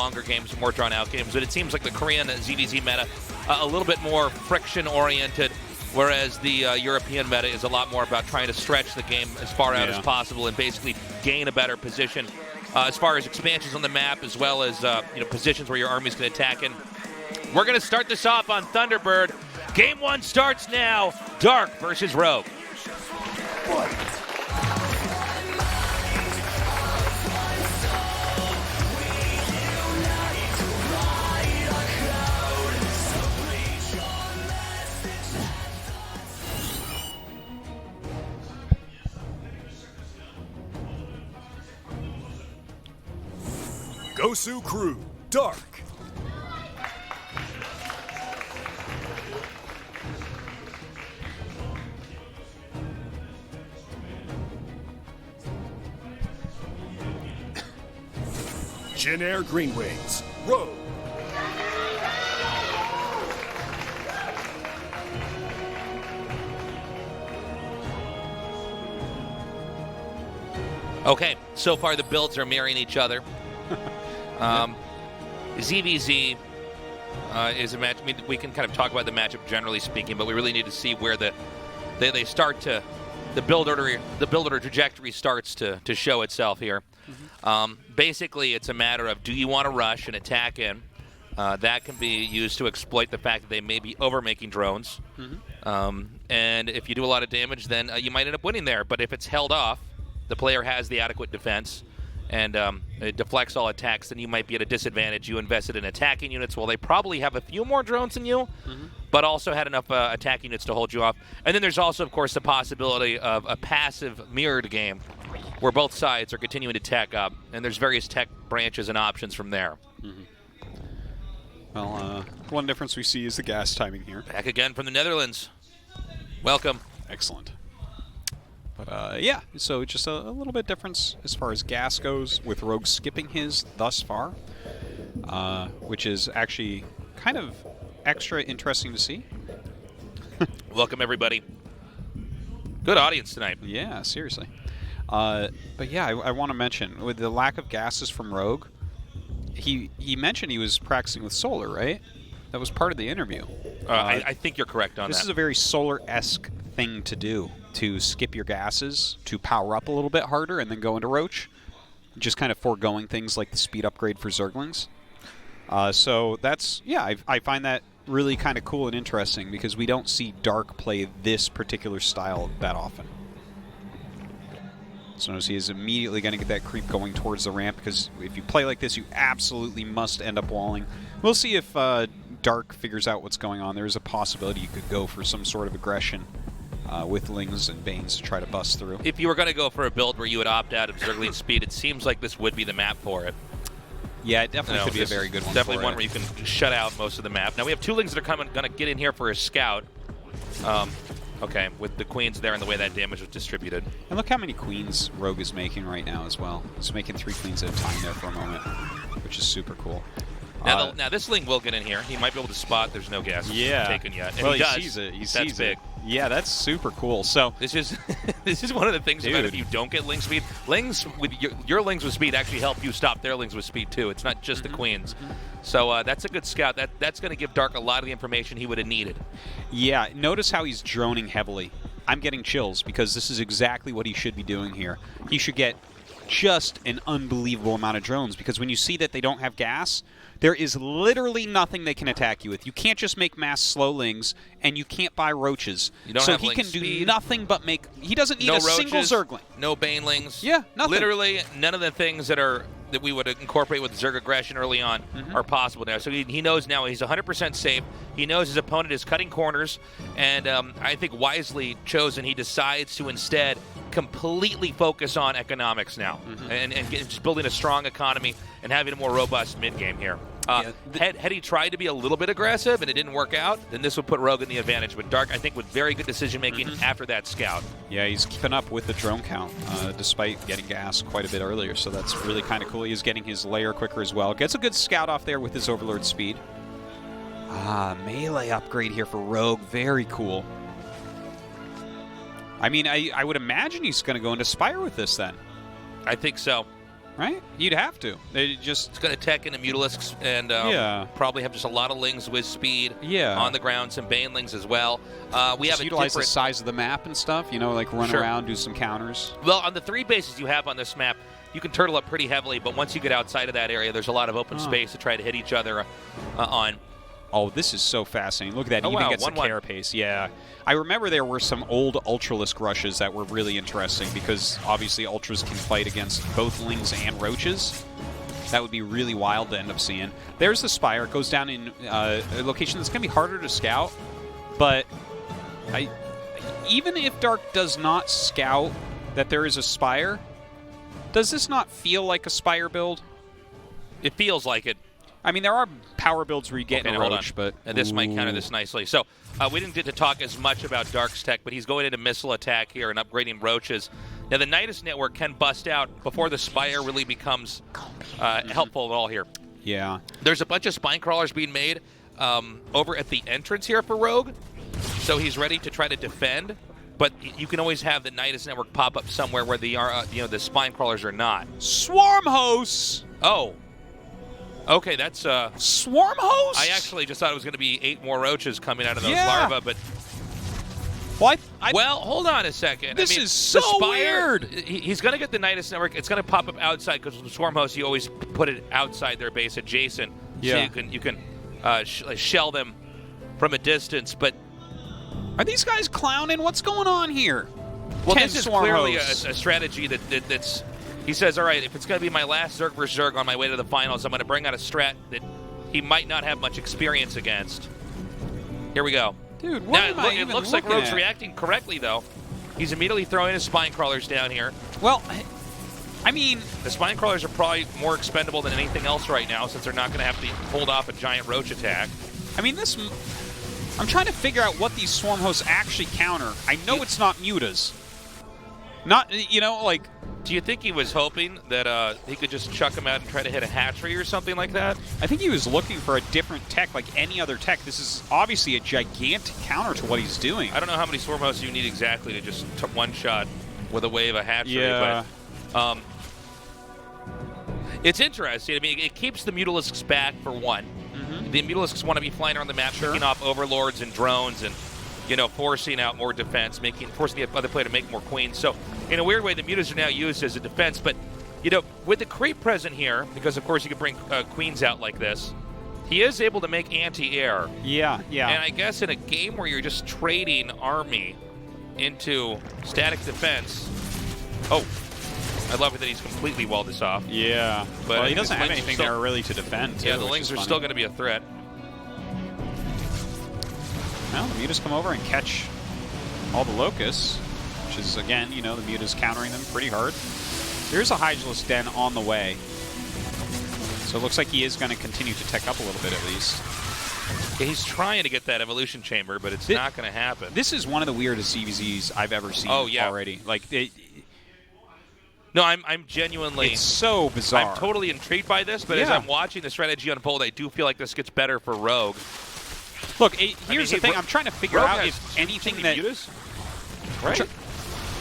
longer games, more drawn-out games, but it seems like the Korean ZVZ meta a little bit more friction-oriented, whereas the European meta is a lot more about trying to stretch the game as far out as possible and basically gain a better position as far as expansions on the map, as well as positions where your armies can attack in. We're going to start this off on Thunderbird. Game 1 starts now. Dark versus Rogue. Gosu Crew, Dark. Jin Air Green Wings, Rogue. Okay, so far the builds are mirroring each other. ZVZ is a match. I mean, we can kind of talk about the matchup generally speaking, but we really need to see where they start to the build order trajectory starts to show itself here. Basically, it's a matter of, do you want to rush and attack in? That can be used to exploit the fact that they may be overmaking drones. And if you do a lot of damage, then you might end up winning there. But if it's held off, the player has the adequate defense, and it deflects all attacks, then you might be at a disadvantage. You invested in attacking units. Well, they probably have a few more drones than you, but also had enough attacking units to hold you off. And then there's also, of course, the possibility of a passive mirrored game where both sides are continuing to tech up, and there's various tech branches and options from there. Well, one difference we see is the gas timing here. Back again from the Netherlands. Welcome. Excellent. But yeah, so just a little bit difference as far as gas goes, with Rogue skipping his thus far, which is actually kind of extra interesting to see. Welcome, everybody. Good audience tonight. Yeah, seriously. But yeah, I want to mention, with the lack of gases from Rogue, he mentioned he was practicing with Solar, right? That was part of the interview. I think you're correct on that. This is a very Solar-esque thing to do, to skip your gases, to power up a little bit harder, and then go into Roach. Just kind of foregoing things like the speed upgrade for Zerglings. So that's, yeah, I find that really kind of cool and interesting, because we don't see Dark play this particular style that often. So notice he is immediately going to get that creep going towards the ramp, because if you play like this, you absolutely must end up walling. We'll see if Dark figures out what's going on. There is a possibility you could go for some sort of aggression with Lings and Banes to try to bust through. If you were going to go for a build where you would opt out of Zergling speed, it seems like this would be the map for it. Yeah, it definitely could be a very good one. Definitely one where you can shut out most of the map. Now we have two Lings that are going to get in here for a scout. Okay, with the Queens there and the way that damage was distributed. And look how many Queens Rogue is making right now as well. He's making 3 Queens at a time there for a moment, which is super cool. Now this Ling will get in here. He might be able to spot there's no gas taken yet. And well, he does. Sees it. He that's sees big. it. Yeah, that's super cool. So this is this is one of the things about if you don't get Ling speed. Lings with your Lings with speed actually help you stop their Lings with speed too. It's not just the Queens. So that's a good scout. That's going to give Dark a lot of the information he would have needed. Yeah, notice how he's droning heavily. I'm getting chills because this is exactly what he should be doing here. He should get just an unbelievable amount of drones, because when you see that they don't have gas, there is literally nothing they can attack you with. You can't just make mass slow Lings, and you can't buy Roaches. You don't so have he Ling can do speed. nothing but make... He doesn't need No a single Roaches, Zergling. No Banelings. Yeah, nothing. Literally none of the things that we would incorporate with Zerg aggression early on are possible now. So he knows now he's 100% safe. He knows his opponent is cutting corners, and I think wisely chosen, he decides to instead completely focus on economics now and just building a strong economy and having a more robust mid-game here. Had he tried to be a little bit aggressive and it didn't work out, then this would put Rogue in the advantage. But Dark, I think, with very good decision-making after that scout. Yeah, he's keeping up with the drone count despite getting gas quite a bit earlier, so that's really kind of cool. He's getting his layer quicker as well. Gets a good scout off there with his Overlord speed. Melee upgrade here for Rogue. Very cool. I mean, I would imagine he's going to go into Spire with this then. I think so. right? You'd have to. They just It's going to tech into Mutalisks and Yeah. probably have just a lot of Lings with speed on the ground, some Banelings as well. We just have a utilize the different... size of the map and stuff, you know, like run around, do some counters. Well, on the 3 bases you have on this map, you can turtle up pretty heavily, but once you get outside of that area, there's a lot of open space to try to hit each other on. Oh, this is so fascinating. Look at that. Oh, He even wow, gets the 1-1. carapace. Yeah. I remember there were some old Ultralisk rushes that were really interesting because obviously Ultras can fight against both Lings and Roaches. That would be really wild to end up seeing. There's the Spire. It goes down in a location that's going to be harder to scout, but even if Dark does not scout that there is a Spire, does this not feel like a Spire build? It feels like it. I mean, there are power builds where you get in a Roach, but... And this might counter this nicely. So we didn't get to talk as much about Dark's tech, but he's going into missile attack here and upgrading Roaches. Now, the Nidus network can bust out before the Spire really becomes helpful at all here. Yeah. There's a bunch of spine crawlers being made over at the entrance here for Rogue, so he's ready to try to defend. But you can always have the Nidus network pop up somewhere where the the spine crawlers are not. Swarm hosts. Oh. Okay, that's Swarm hosts. I actually just thought it was going to be 8 more Roaches coming out of those larvae, but. Well, hold on a second. This is so weird. He's going to get the Nidus network. It's going to pop up outside because with Swarm hosts, you always put it outside their base adjacent, so you can shell them from a distance. But are these guys clowning? What's going on here? Well, this is clearly a strategy that's. He says, all right, if it's going to be my last Zerg versus Zerg on my way to the finals, I'm going to bring out a strat that he might not have much experience against. Here we go. Dude, what am I it even looks like looking Rogue's at? reacting correctly, though. He's immediately throwing his spine crawlers down here. Well, I mean... The spine crawlers are probably more expendable than anything else right now, since they're not going to have to hold off a giant Roach attack. I mean, this... I'm trying to figure out what these Swarm hosts actually counter. I know it's not Mutas. Not, like... Do you think he was hoping that he could just chuck him out and try to hit a hatchery or something like that? I think he was looking for a different tech, like any other tech. This is obviously a gigantic counter to what he's doing. I don't know how many Swarm hosts you need exactly to just one-shot with a wave of hatchery, Yeah. but it's interesting. I mean, it keeps the Mutalisks back, for one. Mm-hmm. The Mutalisks want to be flying around the map, picking off Overlords and drones and, forcing out more defense, forcing the other player to make more queens. So, in a weird way, the Mutas are now used as a defense. But, with the creep present here, because, of course, you can bring queens out like this, he is able to make anti-air. Yeah. And I guess in a game where you're just trading army into static defense... Oh, I love it that he's completely walled this off. Yeah. But he doesn't have anything still, there really to defend, too, yeah, the Lings are still going to be a threat. Well, the Mutas come over and catch all the Locusts, which is, again, the Mutas countering them pretty hard. There's a Hydralisk Den on the way. So it looks like he is going to continue to tech up a little bit at least. Yeah, he's trying to get that Evolution Chamber, but it's not going to happen. This is one of the weirdest CVZs I've ever seen already. Like, no, I'm genuinely... It's so bizarre. I'm totally intrigued by this, but as I'm watching the strategy unfold, I do feel like this gets better for Rogue. Look, here's the thing. I'm trying to figure out if anything that... Mutas? Right?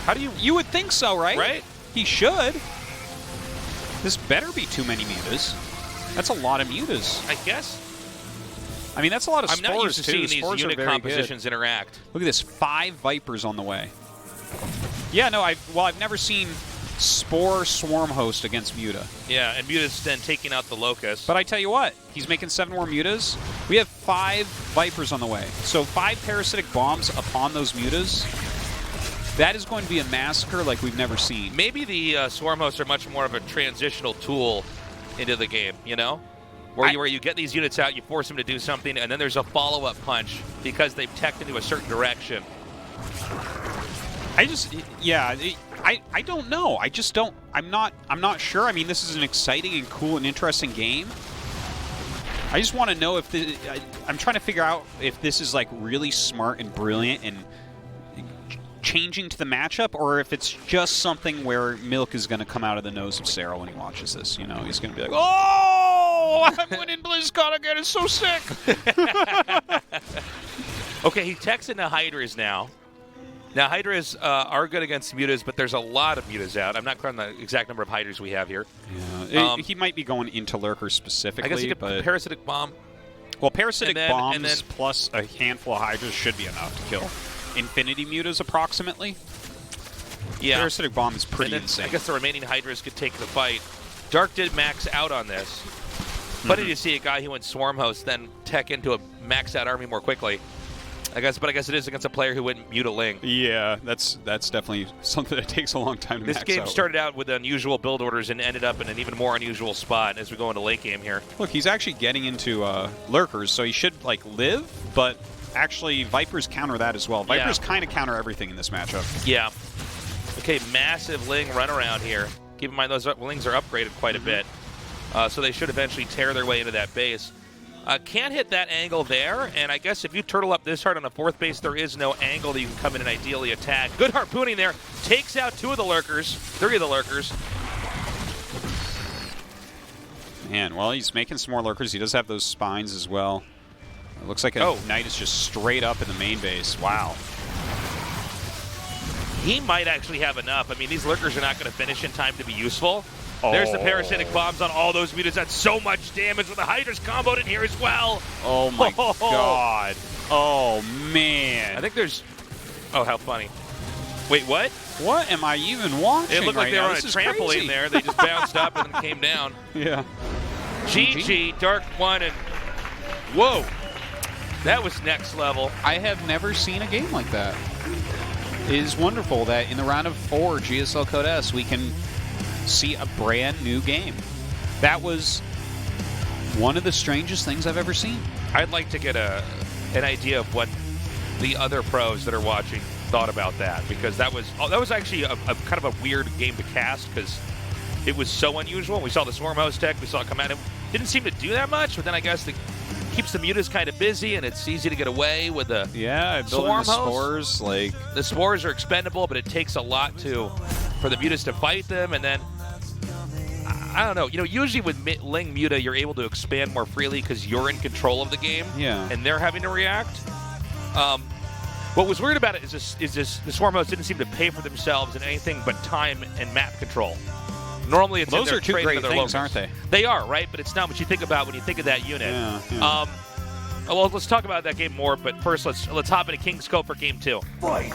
How do you... You would think so, right? Right? He should. This better be too many Mutas. That's a lot of Mutas. I guess. I mean, that's a lot of I'm spores, not used to too. seeing these Spores unit compositions interact. Look at this. 5 Vipers on the way. Yeah, no, I've never seen Spore Swarm Host against Muta. Yeah, and Muta's then taking out the Locust. But I tell you what, he's making 7 more Mutas. We have 5 Vipers on the way. So 5 Parasitic Bombs upon those Mutas. That is going to be a massacre like we've never seen. Maybe the Swarm Hosts are much more of a transitional tool into the game, Where you get these units out, you force them to do something, and then there's a follow-up punch because they've teched into a certain direction. I don't know. I just don't. I'm not sure. I mean, this is an exciting and cool and interesting game. I just want to know if I'm trying to figure out if this is like really smart and brilliant and changing to the matchup, or if it's just something where milk is going to come out of the nose of Sarah when he watches this. He's going to be like, "Oh, I'm winning BlizzCon again. It's so sick." Okay, he techs into Hydras now. Now, Hydras are good against mutas, but there's a lot of mutas out. I'm not clear on the exact number of Hydras we have here. Yeah. He might be going into lurkers specifically. I guess he could but Parasitic Bomb. well, parasitic bombs and then, plus a handful of Hydras should be enough to kill infinity mutas approximately. Yeah. Parasitic bomb is pretty And then insane. I guess the remaining Hydras could take the fight. Dark did max out on this. Funny to see a guy who went Swarm Host then tech into a max out army more quickly. But I guess it is against a player who went Mutaling. Yeah, that's definitely something that takes a long time to This max game out. started out with unusual build orders and ended up in an even more unusual spot as we go into late game here. Look, he's actually getting into lurkers, so he should like live, but actually Vipers counter that as well. Vipers kind of counter everything in this matchup. Yeah. Okay, massive Ling runaround here. Keep in mind those Lings are upgraded quite a bit, so they should eventually tear their way into that base. Can't hit that angle there, and I guess if you turtle up this hard on the 4th base, there is no angle that you can come in and ideally attack. Good harpooning there. Takes out 2 of the lurkers, 3 of the lurkers. Man, well, he's making some more lurkers. He does have those spines as well. It looks like a knight is just straight up in the main base. Wow. He might actually have enough. I mean, these lurkers are not going to finish in time to be useful. There's the parasitic bombs on all those mutas. That's so much damage with the Hydra's comboed in here as well. Oh my god. Oh man. I think there's... Oh, how funny. Wait, what? What am I even watching? It looked like right they were now? on a This is trampoline crazy. there. They just bounced up and then came down. Yeah. GG, Dark 1, and... Whoa. That was next level. I have never seen a game like that. It is wonderful that in the round of 4 GSL Code S we can see a brand new game. That was one of the strangest things I've ever seen. I'd like to get an idea of what the other pros that are watching thought about that, because that was actually a kind of a weird game to cast because it was so unusual. We saw the Swarm Host tech, we saw it come out. It didn't seem to do that much, but then I guess it keeps the mutas kind of busy and it's easy to get away with the Swarm Host. spores. Like the spores are expendable, but it takes a lot for the mutas to fight them, and then I don't know. You know, usually with Ling Muta, you're able to expand more freely because you're in control of the game. Yeah. And they're having to react. What was weird about it is the Swarm Hosts didn't seem to pay for themselves in anything but time and map control. Normally, it's those in are two great things, locals. aren't they? They are, right? But it's not what you think about when you think of that unit. Yeah. Well, let's talk about that game more. But first, let's hop into King's Cove for Game 2. Fight!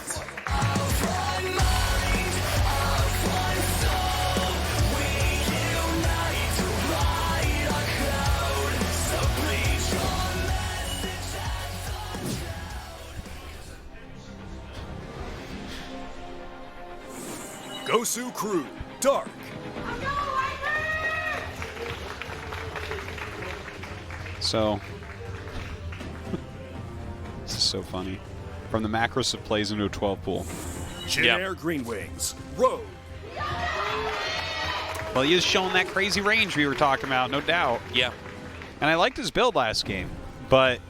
Gosu Crew, Dark. So, this is so funny. From the macros of plays into a 12 pool. Jin Air Green Wings, Rogue. Well, he is showing that crazy range we were talking about, no doubt. Yeah. And I liked his build last game, but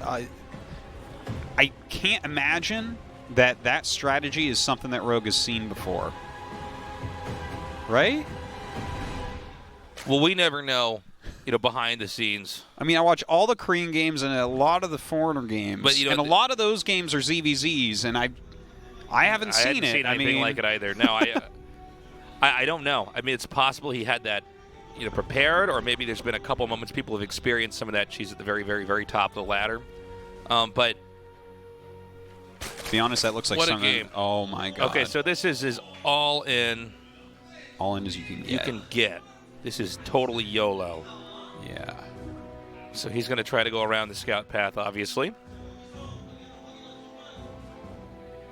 I can't imagine that strategy is something that Rogue has seen before. Right? Well, we never know, behind the scenes. I mean, I watch all the Korean games and a lot of the foreigner games, but, and a lot of those games are ZVZs, and I haven't seen it. I haven't seen anything like it either. No, I don't know. I mean, it's possible he had that, prepared, or maybe there's been a couple moments people have experienced some of that. She's at the very, very, very top of the ladder. But to be honest, that looks like what something. A game. Oh my god. Okay, so this is all in. All in as you can get. You can get. This is totally YOLO. Yeah. So he's going to try to go around the scout path, obviously.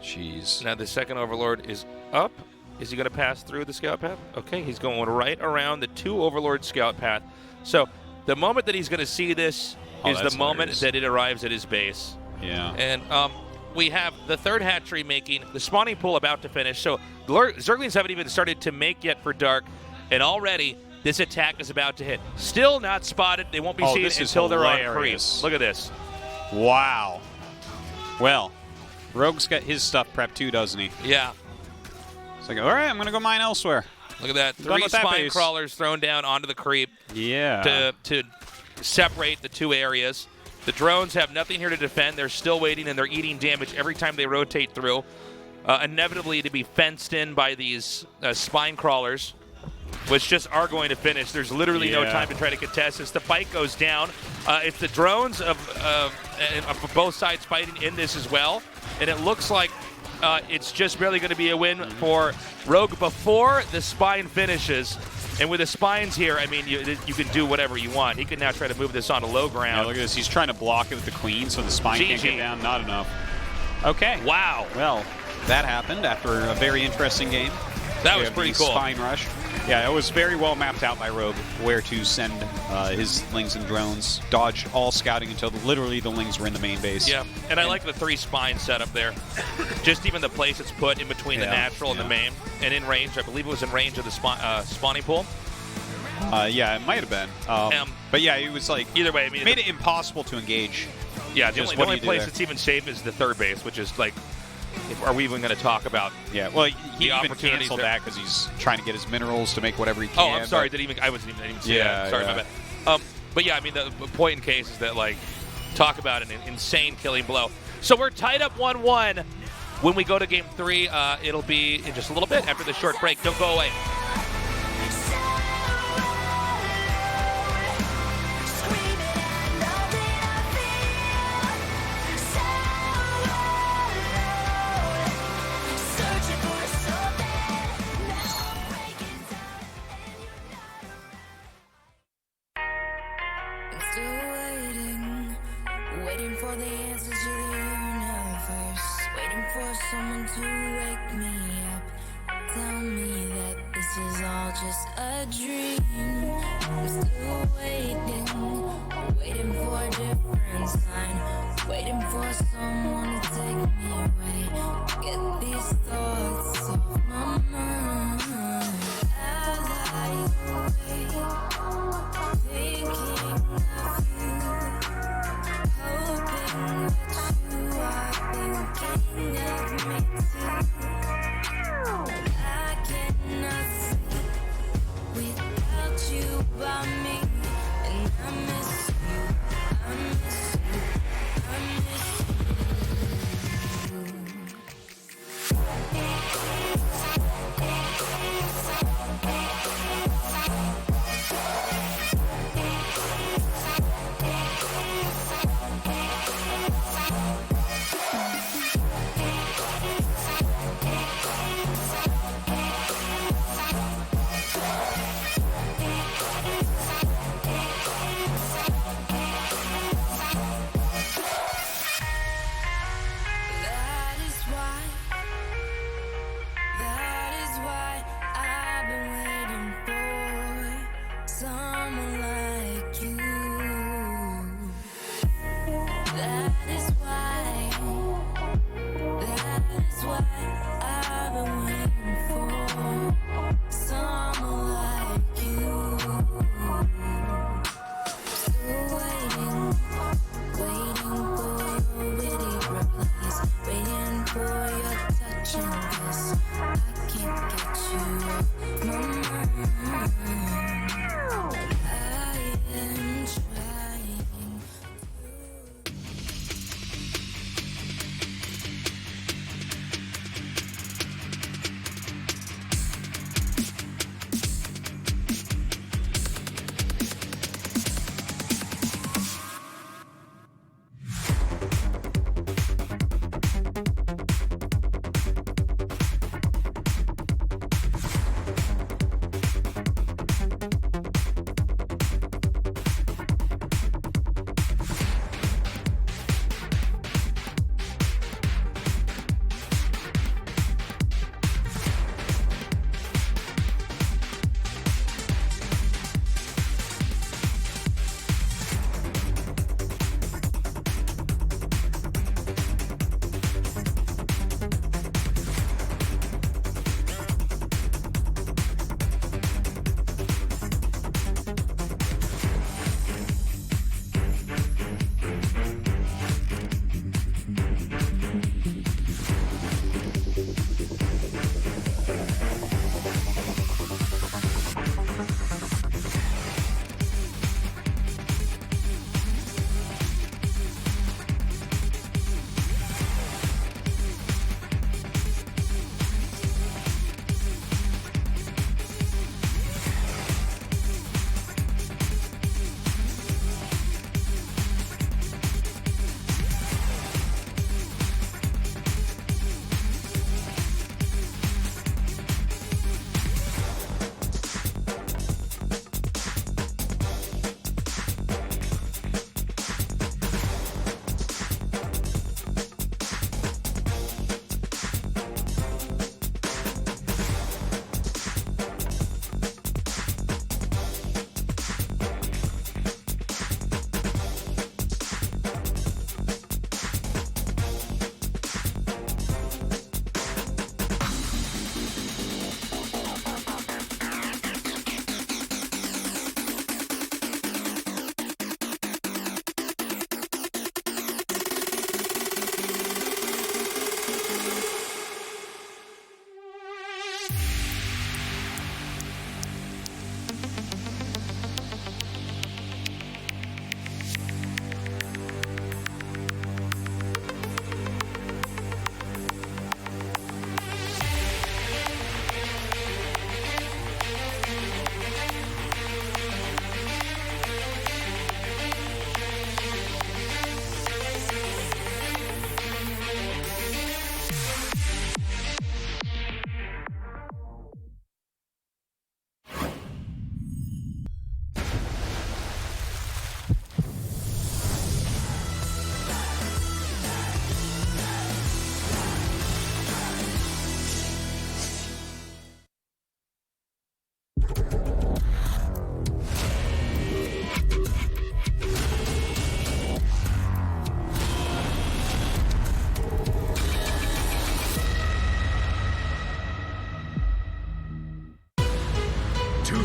Jeez. Now the second Overlord is up. Is he going to pass through the scout path? Okay, he's going right around the 2 Overlord scout path. So the moment that he's going to see this is the moment that it arrives at his base. Yeah. And we have the 3rd hatchery making, the spawning pool about to finish. So Zerglings haven't even started to make yet for Dark, and already this attack is about to hit. Still not spotted. They won't be seen until they're on creep. Look at this. Wow. Well, Rogue's got his stuff prepped too, doesn't he? Yeah. It's like, all right, I'm going to go mine elsewhere. Look at that. 3 spine crawlers thrown down onto the creep. Yeah. To separate the 2 areas. The drones have nothing here to defend. They're still waiting, and they're eating damage every time they rotate through. inevitably to be fenced in by these spine crawlers, which just are going to finish. There's literally no time to try to contest this. The fight goes down. It's the drones of both sides fighting in this as well, and it looks like it's just barely going to be a win for Rogue before the spine finishes. And with the spines here, I mean, you can do whatever you want. He can now try to move this onto low ground. Yeah, look at this. He's trying to block it with the queen, so the spine can't get down. Not enough. Okay. Wow. Well, that happened after a very interesting game. That was pretty cool. Spine rush. Yeah, it was very well mapped out by Rogue where to send his lings and drones, dodge all scouting until literally the lings were in the main base. Yeah, and I like the 3 spine setup there. Just even the place it's put in between the natural and the main, and in range. I believe it was in range of the spawning pool. Yeah, it might have been. But yeah, it was like either way. I mean, made it impossible to engage. Yeah, the only place it's even safe is the 3rd base, which is like. Are we even going to talk about? Yeah, well, he even canceled that because he's trying to get his minerals to make whatever he can. Oh, I'm sorry. I wasn't even see that. Sorry, my bad. But yeah, I mean, the point in case is that, like, talk about an insane killing blow. So we're tied up 1-1. When we go to Game 3, it'll be in just a little bit after the short break. Don't go away. Waiting for the answers to the universe. Waiting for someone to wake me up. Tell me that this is all just a dream. I'm still waiting. Waiting for a different sign. Waiting for someone to take me away. Get these thoughts off my mind. As I wait, thinking of you. Hoping that you are thinking of me too. I cannot sleep without you by me, and I miss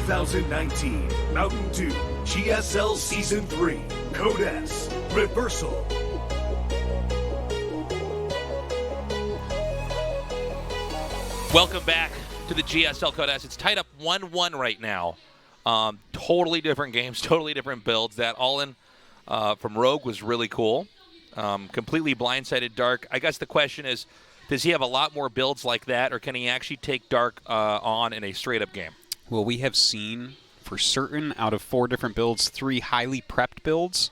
2019 Mountain Dew GSL Season 3 Code S Reversal. Welcome back to the GSL Code S. It's tied up 1-1 right now. Totally different games, totally different builds. That all-in from Rogue was really cool. Completely blindsided Dark. I guess the question is, does he have a lot more builds like that, or can he actually take Dark on in a straight-up game? Well, we have seen, for certain, out of 4 different builds, 3 highly prepped builds.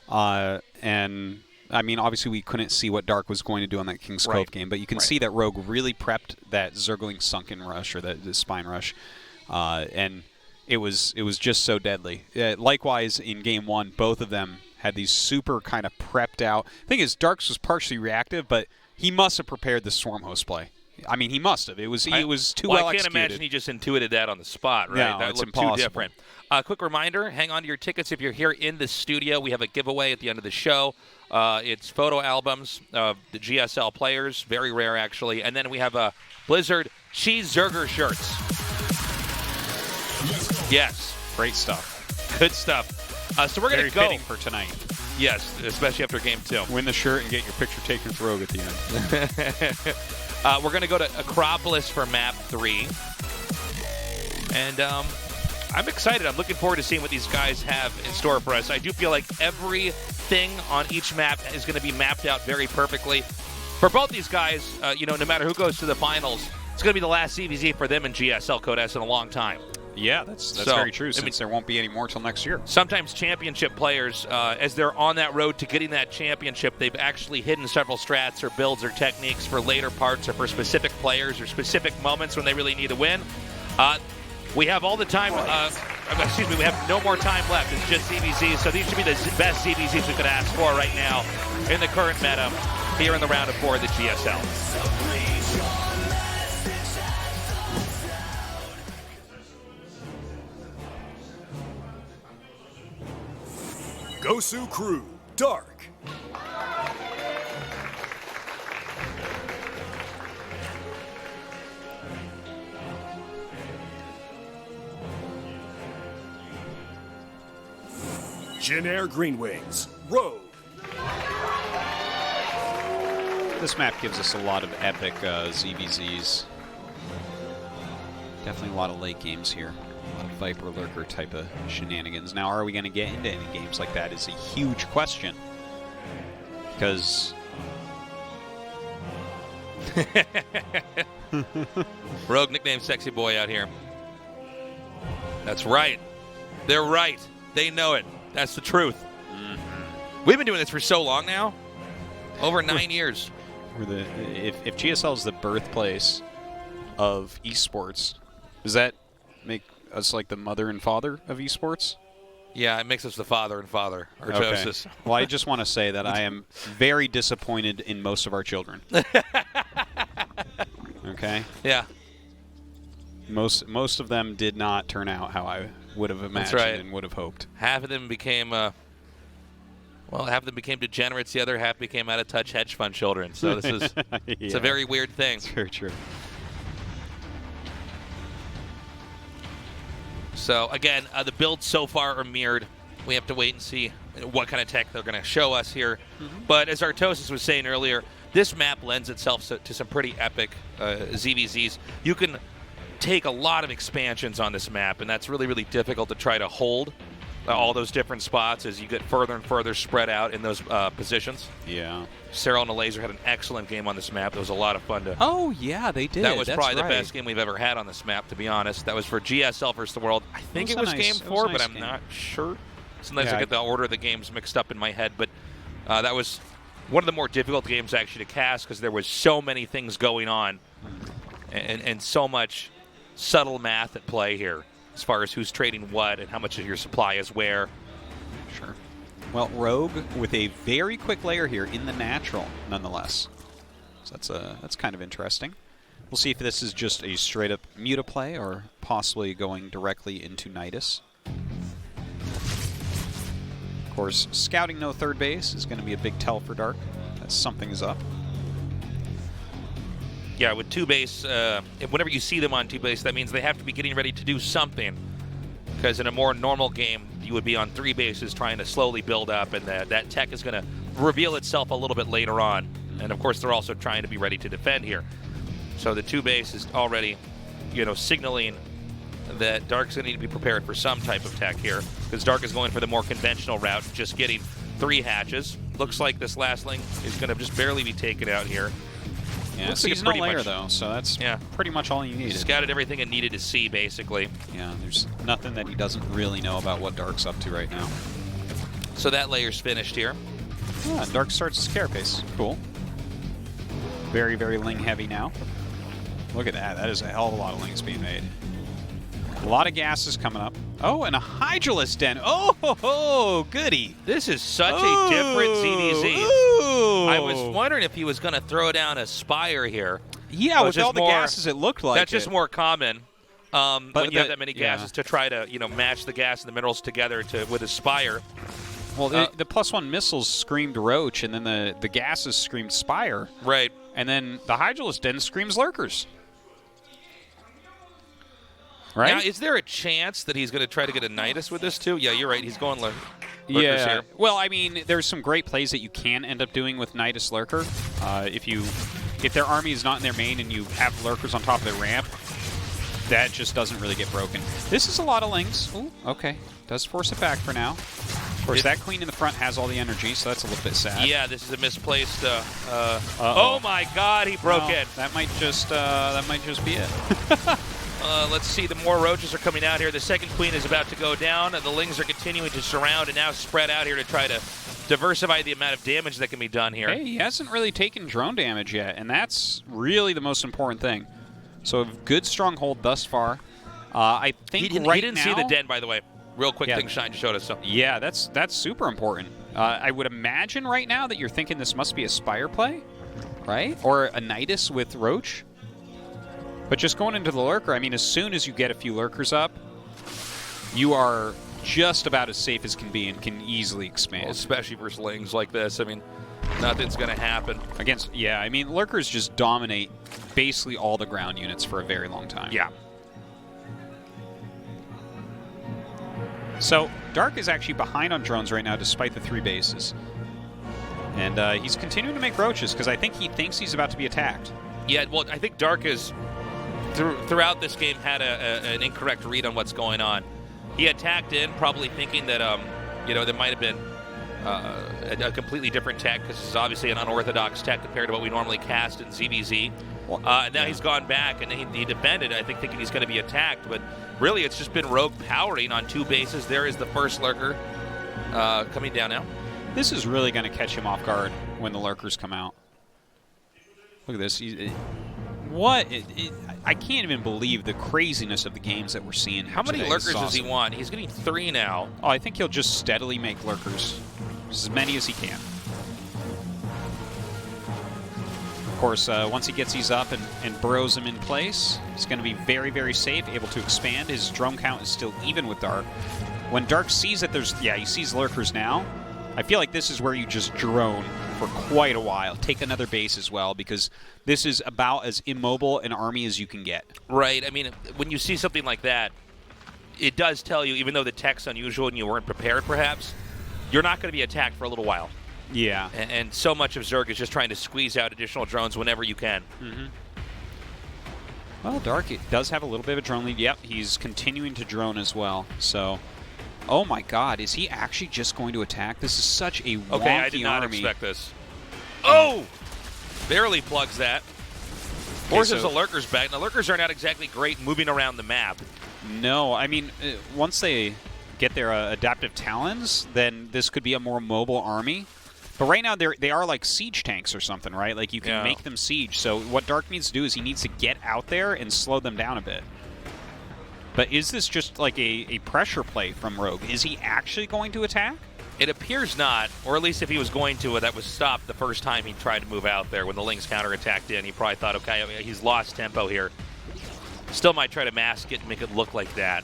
And, I mean, obviously we couldn't see what Dark was going to do on that King's Cove game, but you can see that Rogue really prepped that Zergling Sunken Rush, or the Spine Rush, and it was just so deadly. Likewise, in Game 1, both of them had these super kind of prepped out. The thing is, Dark's was partially reactive, but he must have prepared the Swarm Host play. I mean, he must have. It was too well executed. I can't imagine he just intuited that on the spot, right? No, that it's looked impossible. too different. Quick reminder, hang on to your tickets if you're here in the studio. We have a giveaway at the end of the show. It's photo albums of the GSL players, very rare actually. And then we have a Blizzard Cheese Zerger shirts. Yes. Great stuff. Good stuff. So we're going to go. Very fitting for tonight. Yes, especially after Game 2. Win the shirt and get your picture taken with Rogue at the end. We're going to go to Acropolis for Map 3. And I'm excited. I'm looking forward to seeing what these guys have in store for us. I do feel like everything on each map is going to be mapped out very perfectly. For both these guys, no matter who goes to the finals, it's going to be the last CVZ for them in GSL Code S in a long time. Yeah, that's very true, since there won't be any more till next year. Sometimes championship players, as they're on that road to getting that championship, they've actually hidden several strats or builds or techniques for later parts or for specific players or specific moments when they really need to win. We have all the time, we have no more time left. It's just CVZs, so these should be the best CVZs we could ask for right now in the current meta here in the round of 4 of the GSL. Gosu Crew Dark. Jin Green Wings Rogue. This map gives us a lot of epic ZVZs. Definitely a lot of late games here. A lot of Viper Lurker type of shenanigans. Now, are we going to get into any games like that is a huge question. Because... Rogue nickname Sexy Boy out here. That's right. They're right. They know it. That's the truth. Mm-hmm. We've been doing this for so long now. Over 9 years. If GSL is the birthplace of esports, does that make us like the mother and father of esports? Yeah, it makes us the father and father. Okay. Well, I just want to say that I am very disappointed in most of our children. Okay? Yeah. Most of them did not turn out how I would have imagined and would have hoped. Half of them became half of them became degenerates. The other half became out-of-touch hedge fund children. So this is it's a very weird thing. It's very true. So, again, the builds so far are mirrored. We have to wait and see what kind of tech they're going to show us here. Mm-hmm. But as Artosis was saying earlier, this map lends itself to some pretty epic ZVZs. You can take a lot of expansions on this map, and that's really, really difficult to try to hold all those different spots as you get further and further spread out in those positions. Yeah. Cyril and the Laser had an excellent game on this map. It was a lot of fun to... Oh, yeah, they did. That was probably the best game we've ever had on this map, to be honest. That was for GSL versus the World. I think it was Game 4, but I'm not sure. Sometimes I get the order of the games mixed up in my head, but that was one of the more difficult games actually to cast because there was so many things going on and so much subtle math at play here as far as who's trading what and how much of your supply is where. Sure. Well, Rogue with a very quick layer here in the natural, nonetheless. So that's kind of interesting. We'll see if this is just a straight-up Muta play or possibly going directly into Nidus. Of course, scouting no third base is going to be a big tell for Dark. That something is up. Yeah, with 2 base, whenever you see them on 2 base, that means they have to be getting ready to do something. Because in a more normal game, you would be on 3 bases trying to slowly build up, and that tech is going to reveal itself a little bit later on. And of course, they're also trying to be ready to defend here. So the 2 base is already, signaling that Dark's going to need to be prepared for some type of tech here, because Dark is going for the more conventional route, just getting 3 hatches. Looks like this last link is going to just barely be taken out here. Yeah, Looks like seasonal pretty layer much- though, so that's pretty much all you needed. Scouted everything it needed to see, basically. Yeah, there's nothing that he doesn't really know about what Dark's up to right now. So that layer's finished here. Yeah, and Dark starts his carapace. Cool. Very, very ling heavy now. Look at that. That is a hell of a lot of lings being made. A lot of gases coming up. Oh, and a Hydralisk Den. Oh, ho, ho, goody. This is such a different ZVZ. Ooh. I was wondering if he was going to throw down a Spire here. Yeah, Oh, with just all the more- gases, it looked like That's just it. more common when you have that many yeah. gases to try to, match the gas and the minerals together with a Spire. Well, the +1 missiles screamed Roach, and then the gases screamed Spire. Right. And then the Hydralisk Den screams Lurkers. Right? Now, is there a chance that he's going to try to get a Nidus with this, too? Yeah, you're right. He's going Lurkers here. Well, I mean, there's some great plays that you can end up doing with Nidus Lurker. If their army is not in their main and you have Lurkers on top of their ramp, that just doesn't really get broken. This is a lot of lings. Ooh, okay. Does force it back for now. Of course, that queen in the front has all the energy, so that's a little bit sad. Yeah, this is a misplaced. Oh my God, he broke in. That might just be it. Let's see, the more roaches are coming out here. The second queen is about to go down, and the lings are continuing to surround and now spread out here to try to diversify the amount of damage that can be done here. Hey, he hasn't really taken drone damage yet, and that's really the most important thing. So a good stronghold thus far. I think He didn't now, see the den, by the way. Real quick Yeah. thing Shine showed us. So. Yeah, that's super important. I would imagine right now that you're thinking this must be a Spire play, right? Or a Nidus with Roach. But just going into the Lurker, I mean, as soon as you get a few Lurkers up, you are just about as safe as can be and can easily expand. Well, especially versus lings like this. I mean, nothing's going to happen. I mean, Lurkers just dominate basically all the ground units for a very long time. Yeah. So, Dark is actually behind on drones right now despite the 3 bases. And he's continuing to make roaches because I think he thinks he's about to be attacked. Yeah, well, I think Dark is, throughout this game, had an incorrect read on what's going on. He attacked in, probably thinking that, there might have been a completely different tech, because this is obviously an unorthodox tech compared to what we normally cast in ZVZ. And now he's gone back, and he defended, I think, thinking he's going to be attacked. But really, it's just been Rogue powering on 2 bases. There is the first Lurker coming down now. This is really going to catch him off guard when the Lurkers come out. Look at this. I can't even believe the craziness of the games that we're seeing. How many today. Lurkers This is does he awesome. want? He's getting 3 now. Oh, I think he'll just steadily make Lurkers. As many as he can. Of course, once he gets these up and burrows them in place, he's going to be very, very safe, able to expand. His drone count is still even with Dark. When Dark sees that he sees Lurkers now, I feel like this is where you just drone for quite a while. Take another base as well, because this is about as immobile an army as you can get. Right. I mean, when you see something like that, it does tell you, even though the tech's unusual and you weren't prepared, perhaps, you're not going to be attacked for a little while. Yeah. And so much of Zerg is just trying to squeeze out additional drones whenever you can. Mm-hmm. Well, Dark does have a little bit of a drone lead. Yep, he's continuing to drone as well. So, oh my God, is he actually just going to attack? This is such a wonky Okay, I did not army. expect this. Oh! Barely plugs that. Forces so- the Lurkers back. The Lurkers are not exactly great moving around the map. No, I mean, once they get their adaptive talons, then this could be a more mobile army. But right now, they are like siege tanks or something, right? Like, you can make them siege. So what Dark needs to do is he needs to get out there and slow them down a bit. But is this just like a pressure play from Rogue? Is he actually going to attack? It appears not, or at least if he was going to, that was stopped the first time he tried to move out there. When the Lings counterattacked in, he probably thought, okay, he's lost tempo here. Still might try to mask it and make it look like that.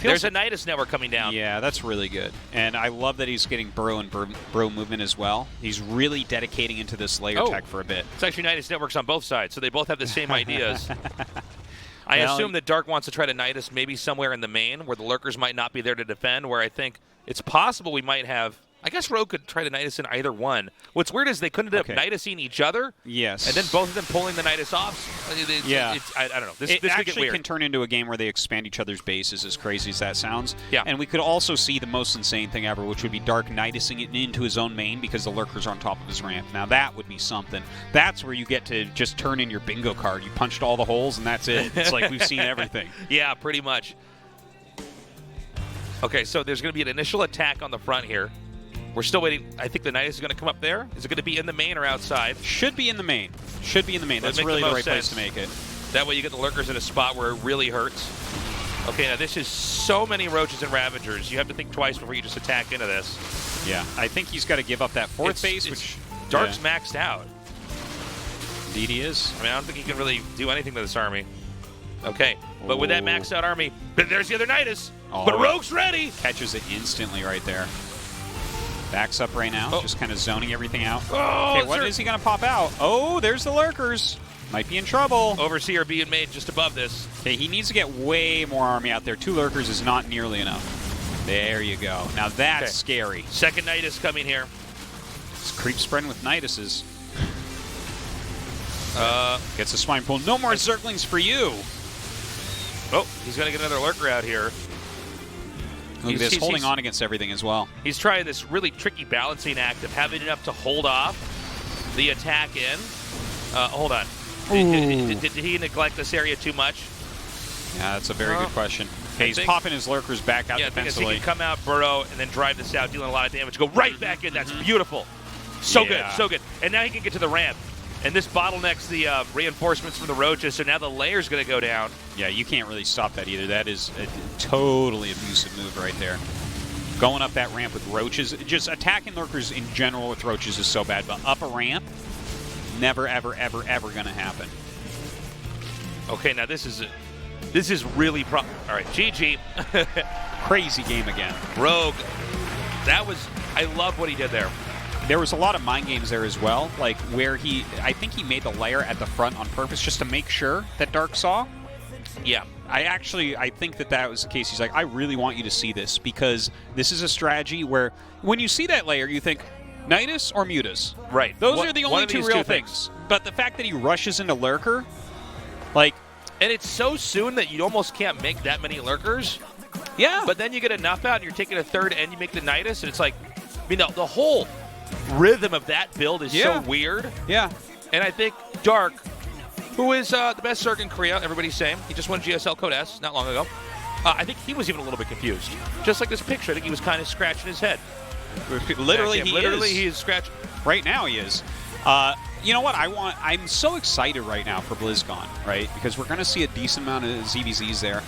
There's a Nidus network coming down. Yeah, that's really good. And I love that he's getting burrow and bro movement as well. He's really dedicating into this layer tech for a bit. It's actually Nidus networks on both sides, so they both have the same ideas. I Well, assume that Dark wants to try to knight us maybe somewhere in the main where the lurkers might not be there to defend, where I think it's possible we might have. I guess Rogue could try to Nidus in either one. What's weird is they couldn't end up Nidusing each other. Yes. And then both of them pulling the Nidus off. Yeah. I don't know. This actually weird. can turn into a game where they expand each other's bases, as crazy as that sounds. Yeah. And we could also see the most insane thing ever, which would be Dark Nidusing it into his own main because the lurkers are on top of his ramp. Now that would be something. That's where you get to just turn in your bingo card. You punched all the holes and that's it. It's like we've seen everything. Yeah, pretty much. Okay, so there's going to be an initial attack on the front here. We're still waiting. I think the Nidus is going to come up there. Is it going to be in the main or outside? Should be in the main. Should be in the main. That's really the right place to make it. That way you get the lurkers in a spot where it really hurts. Okay, now this is so many roaches and ravagers. You have to think twice before you just attack into this. Yeah, I think he's got to give up that fourth base, which Dark's maxed out. Indeed he is. I mean, I don't think he can really do anything to this army. Okay, but with that maxed out army, there's the other Nidus. But Rogue's ready. Catches it instantly right there. Backs up right now, just kind of zoning everything out. Oh, okay, what is he going to pop out? Oh, there's the lurkers. Might be in trouble. Overseer being made just above this. Okay, he needs to get way more army out there. 2 lurkers is not nearly enough. There you go. Now that's scary. Second Nidus coming here. It's creep spreading with Niduses. Gets a swine pool. No more Zerglings for you. Oh, he's going to get another lurker out here. Look at this, holding on against everything as well. He's trying this really tricky balancing act of having enough to hold off the attack in. Hold on. Did he neglect this area too much? Yeah, that's a very good question. Okay, he's popping his lurkers back out defensively. Because he can come out, burrow, and then drive this out, dealing a lot of damage. Go right back in. That's beautiful. So good, so good. And now he can get to the ramp. And this bottlenecks the reinforcements from the roaches, so now the layer's going to go down. Yeah, you can't really stop that either. That is a totally abusive move right there. Going up that ramp with roaches, just attacking lurkers in general with roaches is so bad, but up a ramp, never, ever, ever, ever going to happen. Okay, now this is really all right, GG. Crazy game again. Rogue, I love what he did there. There was a lot of mind games there as well, like where I think he made the layer at the front on purpose just to make sure that Dark saw. Yeah. I think that was the case. He's like, I really want you to see this because this is a strategy where when you see that layer, you think Nidus or Mutas. Right. Those are the only two real things. But the fact that he rushes into Lurker, like... And it's so soon that you almost can't make that many Lurkers. Yeah. But then you get enough out and you're taking a third and you make the Nidus, and it's like, I mean, the whole rhythm of that build is so weird. Yeah. And I think Dark, who is the best Zerg in Korea, everybody's saying, he just won GSL Code S not long ago. I think he was even a little bit confused. Just like this picture, I think he was kind of scratching his head. Literally, he is scratching. Right now he is. You know what? I'm so excited right now for BlizzCon, right? Because we're going to see a decent amount of ZVZs there.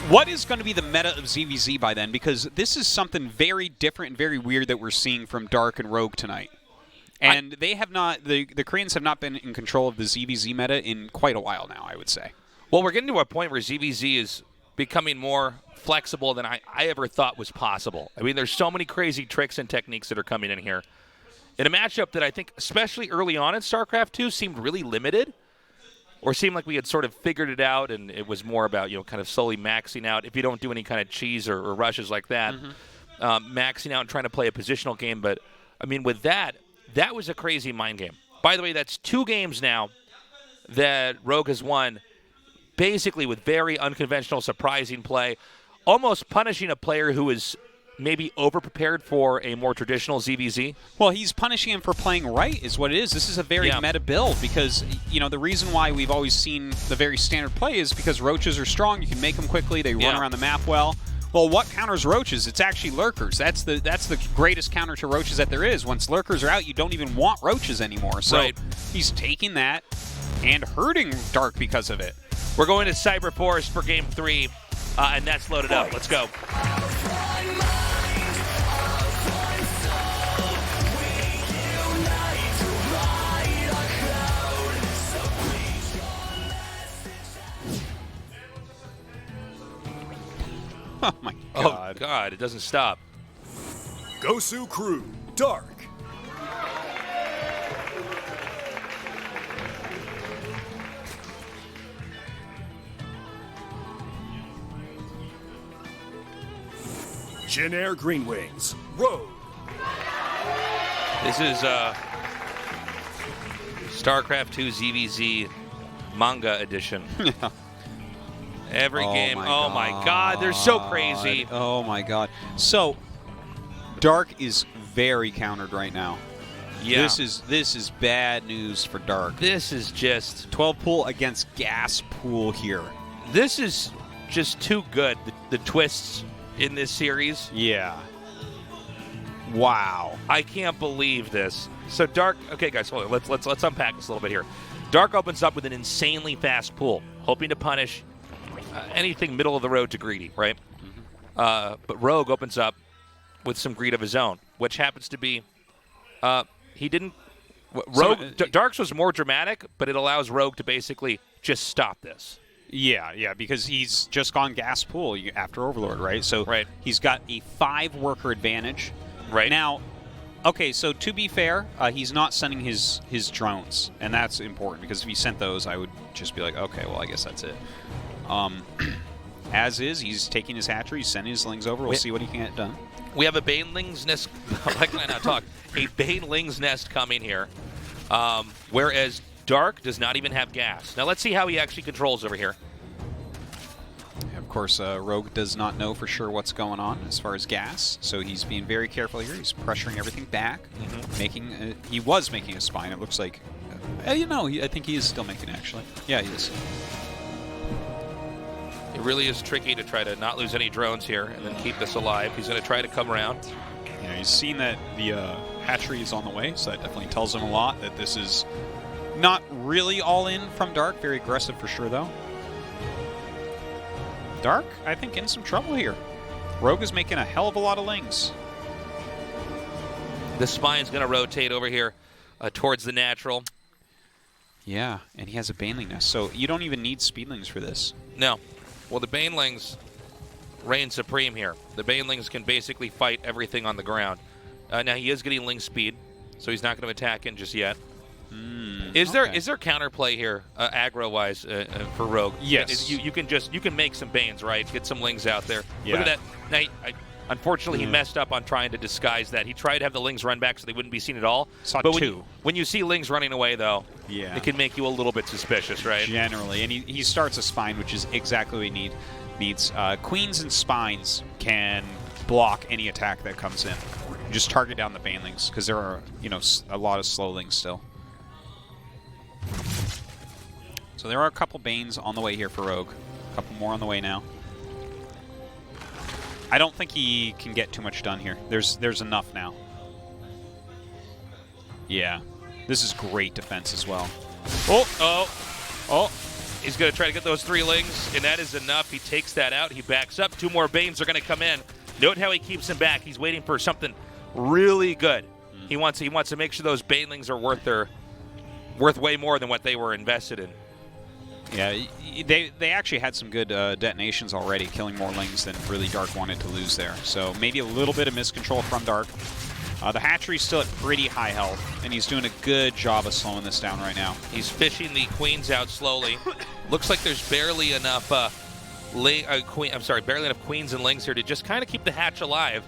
What is going to be the meta of ZVZ by then? Because this is something very different and very weird that we're seeing from Dark and Rogue tonight. And they have not, the Koreans have not been in control of the ZVZ meta in quite a while now, I would say. Well, we're getting to a point where ZVZ is becoming more flexible than I ever thought was possible. I mean, there's so many crazy tricks and techniques that are coming in here. In a matchup that I think, especially early on in StarCraft 2, seemed really limited. Or seemed like we had sort of figured it out, and it was more about, kind of slowly maxing out. If you don't do any kind of cheese or rushes like that, maxing out and trying to play a positional game. But, I mean, with that was a crazy mind game. By the way, that's 2 games now that Rogue has won, basically with very unconventional, surprising play, almost punishing a player who is maybe over-prepared for a more traditional ZVZ? Well, he's punishing him for playing right is what it is. This is a very meta build because, the reason why we've always seen the very standard play is because roaches are strong. You can make them quickly. They run around the map well. Well, what counters roaches? It's actually lurkers. That's the greatest counter to roaches that there is. Once lurkers are out, you don't even want roaches anymore. So he's taking that and hurting Dark because of it. We're going to Cyber Forest for Game 3, and that's loaded up. Let's go. Oh my God. Oh God, it doesn't stop. Gosu Crew, Dark. Jin Air Green Wings, Rogue. This is Starcraft 2 ZVZ manga edition. Every game. Oh my God, they're so crazy. Oh my God. So Dark is very countered right now. Yeah. This is bad news for Dark. This is just 12 pool against gas pool here. This is just too good. The twists in this series. Yeah. Wow. I can't believe this. So Dark. Okay, guys, hold on. Let's unpack this a little bit here. Dark opens up with an insanely fast pool, hoping to punish anything middle of the road to greedy, right? But Rogue opens up with some greed of his own, which happens to be he didn't. Rogue Dark's was more dramatic, but it allows Rogue to basically just stop this. Yeah, because he's just gone gas pool after Overlord, right? So Right. he's got a 5-worker advantage. Right. Now, okay, so to be fair, he's not sending his drones, and that's important, because if he sent those, I would just be like, okay, well, I guess that's it. As is, he's taking his hatchery, he's sending his lings over, we'll see what he can get done. We have a Baneling's nest. Why can I not talk? A Baneling's nest coming here, whereas Dark does not even have gas. Now let's see how he actually controls over here. Of course, Rogue does not know for sure what's going on as far as gas, so he's being very careful here. He's pressuring everything back, he was making a spine. It looks like, I think he is still making it, actually. Yeah, he is. It really is tricky to try to not lose any drones here and then keep this alive. He's going to try to come around. Yeah, he's seen that the hatchery is on the way, so that definitely tells him a lot that this is not really all in from Dark. Very aggressive for sure, though. Dark, I think, in some trouble here. Rogue is making a hell of a lot of lings. The spine's going to rotate over here towards the natural. Yeah, and he has a Baneling nest, so you don't even need speedlings for this. No. Well, the Banelings reign supreme here. The Banelings can basically fight everything on the ground. Now, he is getting ling speed, so he's not going to attack in just yet. Is there counterplay here, aggro-wise, for Rogue? Yes. You can make some Banes, right? Get some lings out there. Yeah. Look at that. Now, unfortunately, he messed up on trying to disguise that. He tried to have the lings run back so they wouldn't be seen at all. Saw but two. When you see lings running away, though, Yeah. it can make you a little bit suspicious, right? Generally, and he starts a spine, which is exactly what he needs. Queens and spines can block any attack that comes in. Just target down the Banelings, because there are a lot of slowlings still. So there are a couple Banes on the way here for Rogue. A couple more on the way now. I don't think he can get too much done here. There's enough now. Yeah. This is great defense as well. Oh! He's going to try to get those 3 lings, and that is enough. He takes that out. He backs up. 2 more Banes are going to come in. Note how he keeps him back. He's waiting for something really good. He wants to make sure those Banelings are worth way more than what they were invested in. Yeah, they actually had some good detonations already, killing more lings than really Dark wanted to lose there. So maybe a little bit of miscontrol from Dark. The hatchery's still at pretty high health, and he's doing a good job of slowing this down right now. He's fishing the queens out slowly. Looks like there's barely enough barely enough queens and lings here to just kind of keep the hatch alive.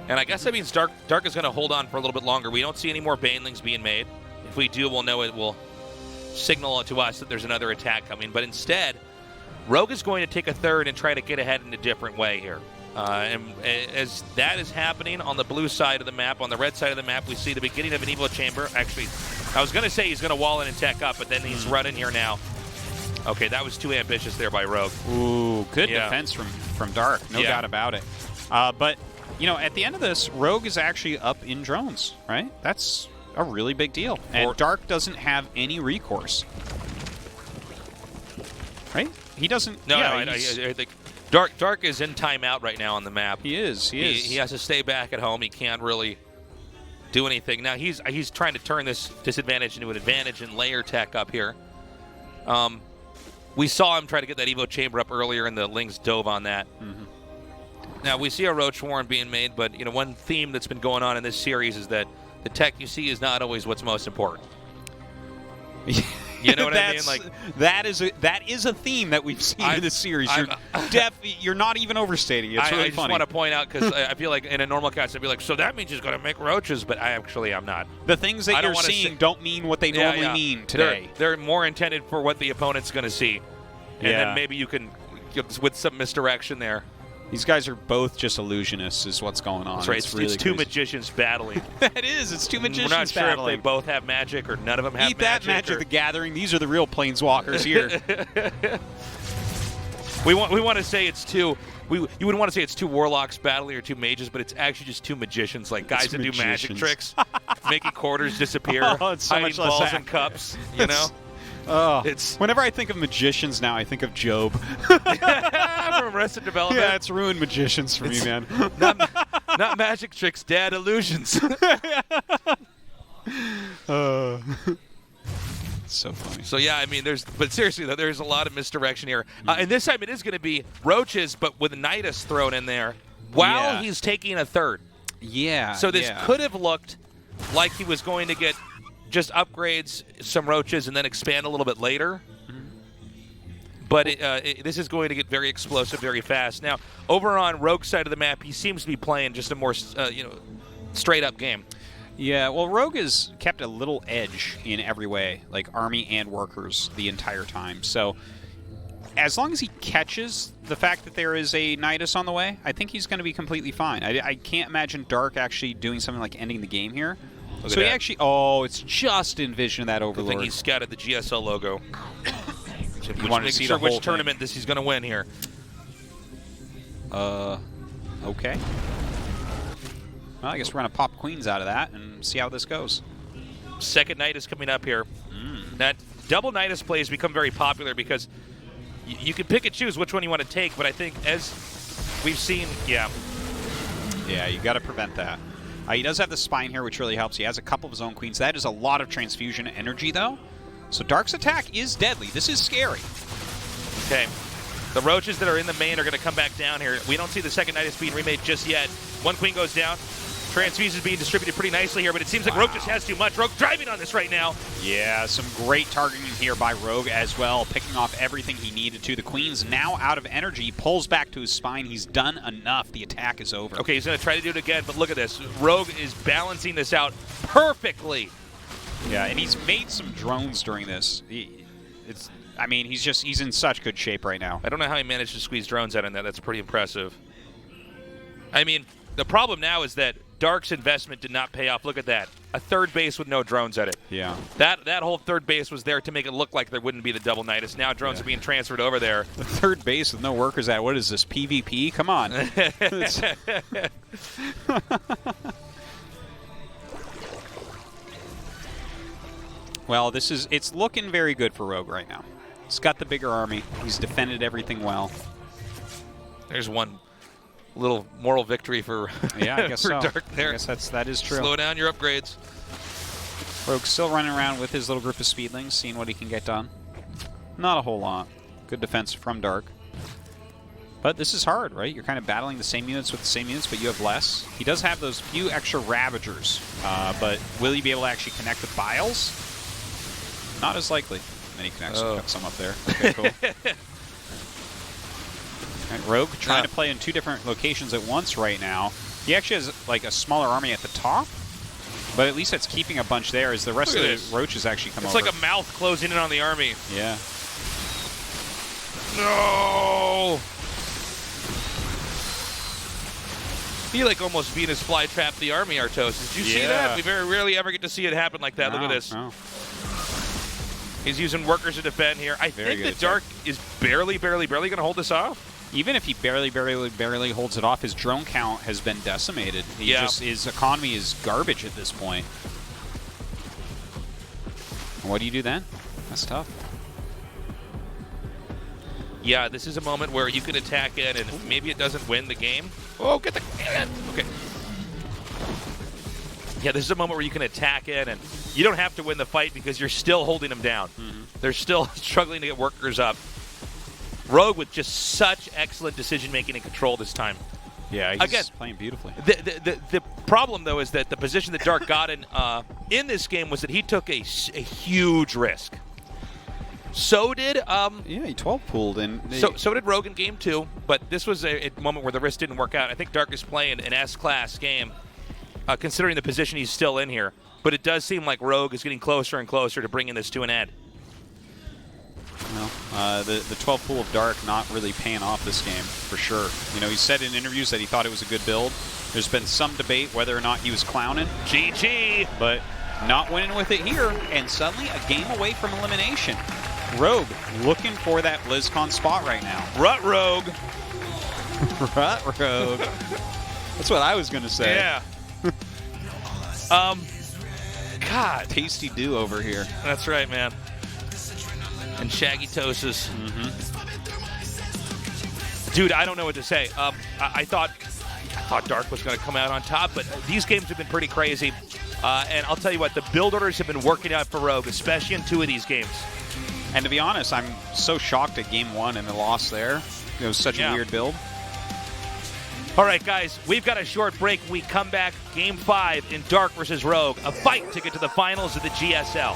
And I guess that means Dark is going to hold on for a little bit longer. We don't see any more Banelings being made. If we do, we'll know it will signal to us that there's another attack coming. But instead, Rogue is going to take a third and try to get ahead in a different way here. And as that is happening on the blue side of the map, on the red side of the map, we see the beginning of an Evo Chamber. Actually, I was going to say he's going to wall in and tech up, but then he's running here now. Okay, that was too ambitious there by Rogue. Ooh, good defense from Dark, no doubt about it. But, at the end of this, Rogue is actually up in drones, right? That's a really big deal. And Dark doesn't have any recourse. Right? He doesn't... No, I think Dark is in timeout right now on the map. He is. He has to stay back at home. He can't really do anything. Now, he's trying to turn this disadvantage into an advantage and layer tech up here. We saw him try to get that Evo Chamber up earlier, and the Lings dove on that. Now, we see a Roach Warren being made, but one theme that's been going on in this series is that the tech you see is not always what's most important. You know what I mean? Like that is a theme that we've seen in this series. You're not even overstating it. It's really I just funny. want to point out because I feel like in a normal cast I'd be like, so that means he's going to make roaches, but I'm not. The things that you're seeing don't mean what they normally mean today. They're more intended for what the opponent's going to see, and then maybe you can with some misdirection there. These guys are both just illusionists, is what's going on. That's right. It's really two crazy. magicians battling. That is. It's two magicians We're not sure battling. if they both have magic or none of them have Eat that Magic the Gathering. These are the real planeswalkers here. we want to say it's two. You wouldn't want to say it's two warlocks battling or two mages, but it's actually just two magicians, like guys that do magic tricks, making quarters disappear, it's so hiding much less balls act. in cups. You know. Whenever I think of magicians now, I think of Job. From Arrested Development. Yeah, it's ruined magicians for me, man. Not magic tricks, Dad. Illusions. So funny. So yeah, I mean, but seriously though, there's a lot of misdirection here, and this time it is going to be roaches, but with Nidus thrown in there while he's taking a third. Yeah. So this could have looked like he was going to get just upgrades, some roaches, and then expand a little bit later. But this is going to get very explosive very fast. Now, over on Rogue's side of the map, he seems to be playing just a more straight-up game. Yeah, well, Rogue has kept a little edge in every way, like army and workers, the entire time. So as long as he catches the fact that there is a Nidus on the way, I think he's going to be completely fine. I can't imagine Dark actually doing something like ending the game here. Look So at he that. actually... Oh, it's just in vision of that I Overlord. think he scouted the GSL logo. wanted to see the which whole tournament he's going to win here. Okay. Well, I guess we're going to pop queens out of that and see how this goes. Second Nidus coming up here. That double Nidus plays become very popular because you can pick and choose which one you want to take, but I think as we've seen, Yeah, you got to prevent that. He does have the spine here, which really helps. He has a couple of his own queens. That is a lot of transfusion energy, though. So Dark's attack is deadly. This is scary. okay. The roaches that are in the main are going to come back down here. We don't see the second Nidus being remade just yet. One queen goes down. Transfusions being distributed pretty nicely here, but it seems like Rogue just has too much. Rogue driving on this right now. Yeah, some great targeting here by Rogue as well, picking off everything he needed to. The queen's now out of energy. He pulls back to his spine. He's done enough. The attack is over. Okay, he's going to try to do it again, but look at this. Rogue is balancing this out perfectly. Yeah, and he's made some drones during this. I mean, he's in such good shape right now. I don't know how he managed to squeeze drones out in that. That's pretty impressive. I mean, the problem now is that Dark's investment did not pay off. Look at that. A third base with no drones at it. Yeah. That whole third base was there to make it look like there wouldn't be the double Nidus. Now drones are being transferred over there. The third base with no workers at. What is this, PvP? Come on. Well, it's looking very good for Rogue right now. He's got the bigger army. He's defended everything well. There's one little moral victory for, yeah, I guess for so. Dark there. I guess that is true. Slow down your upgrades. Rogue's still running around with his little group of speedlings, seeing what he can get done. Not a whole lot. Good defense from Dark. But this is hard, right? You're kind of battling the same units with the same units, but you have less. He does have those few extra Ravagers, but will he be able to actually connect with Biles? Not as likely. And then he connects some up there. Okay, cool. Right, Rogue trying to play in two different locations at once right now. He actually has like a smaller army at the top, but at least that's keeping a bunch there as the rest of the roaches actually come over. It's like a mouth closing in on the army. Yeah. No! He like almost Venus flytrapped the army, Artos. Did you see that? We very rarely ever get to see it happen like that. Look at this. No. He's using workers to defend here. I think that Dark is barely going to hold this off. Even if he barely holds it off, his drone count has been decimated. His economy is garbage at this point. And what do you do then? That's tough. Yeah, this is a moment where you can attack in, and maybe it doesn't win the game. Oh, get the... Okay. Yeah, this is a moment where you can attack in, and you don't have to win the fight because you're still holding them down. They're still struggling to get workers up. Rogue with just such excellent decision-making and control this time. Yeah, he's playing beautifully. The problem, though, is that the position that Dark got in this game was that he took a huge risk. So did Yeah, he 12 pulled and so did Rogue in game 2, but this was a moment where the wrist didn't work out. I think Dark is playing an S-class game, considering the position he's still in here. But it does seem like Rogue is getting closer and closer to bringing this to an end. Well, the 12 pool of Dark not really paying off this game, for sure. You know, he said in interviews that he thought it was a good build. There's been some debate whether or not he was clowning. GG! But not winning with it here, and suddenly a game away from elimination. Rogue looking for that BlizzCon spot right now. Rut Rogue! Rut Rogue. That's what I was going to say. Yeah. God. Tasty do over here. That's right, man. And Shaggy Toases. Dude, I don't know what to say. I thought Dark was going to come out on top, but these games have been pretty crazy. And I'll tell you what, the build orders have been working out for Rogue, especially in 2 of these games. And to be honest, I'm so shocked at game 1 and the loss there. It was such a weird build. All right, guys, we've got a short break. We come back, game 5 in Dark versus Rogue, a fight to get to the finals of the GSL.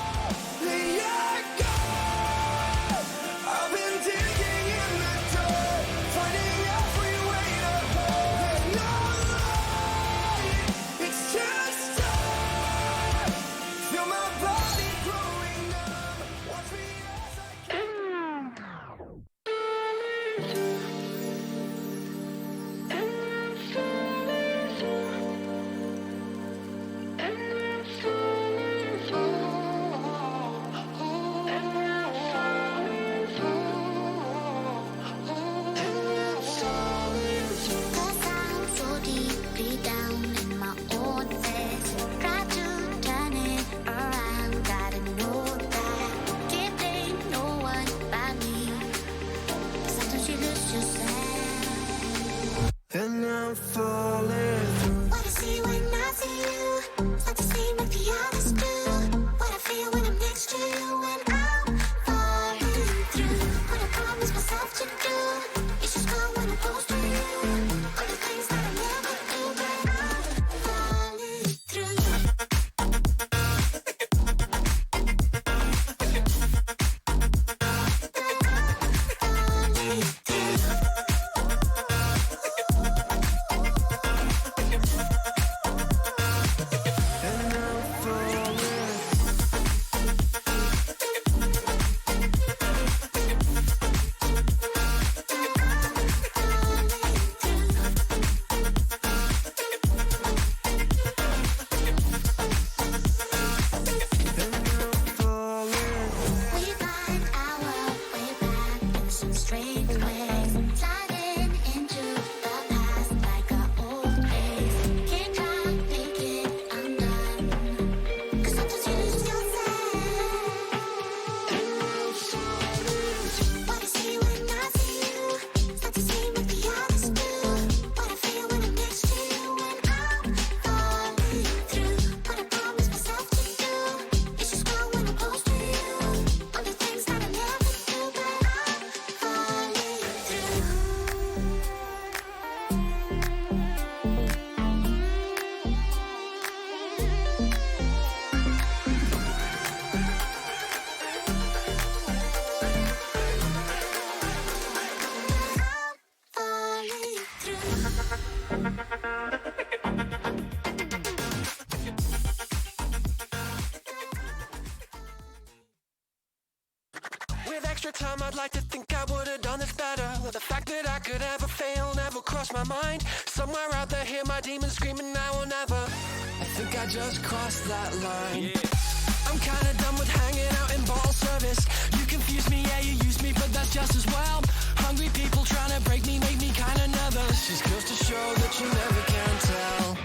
Time I'd like to think I would have done this better. The fact that I could ever fail never crossed my mind. Somewhere out there, hear my demons screaming, I will never. I think I just crossed that line. Yeah. I'm kinda done with hanging out in ball service. You confuse me, yeah, you use me, but that's just as well. Hungry people trying to break me make me kinda nervous. Just goes to show that you never can tell.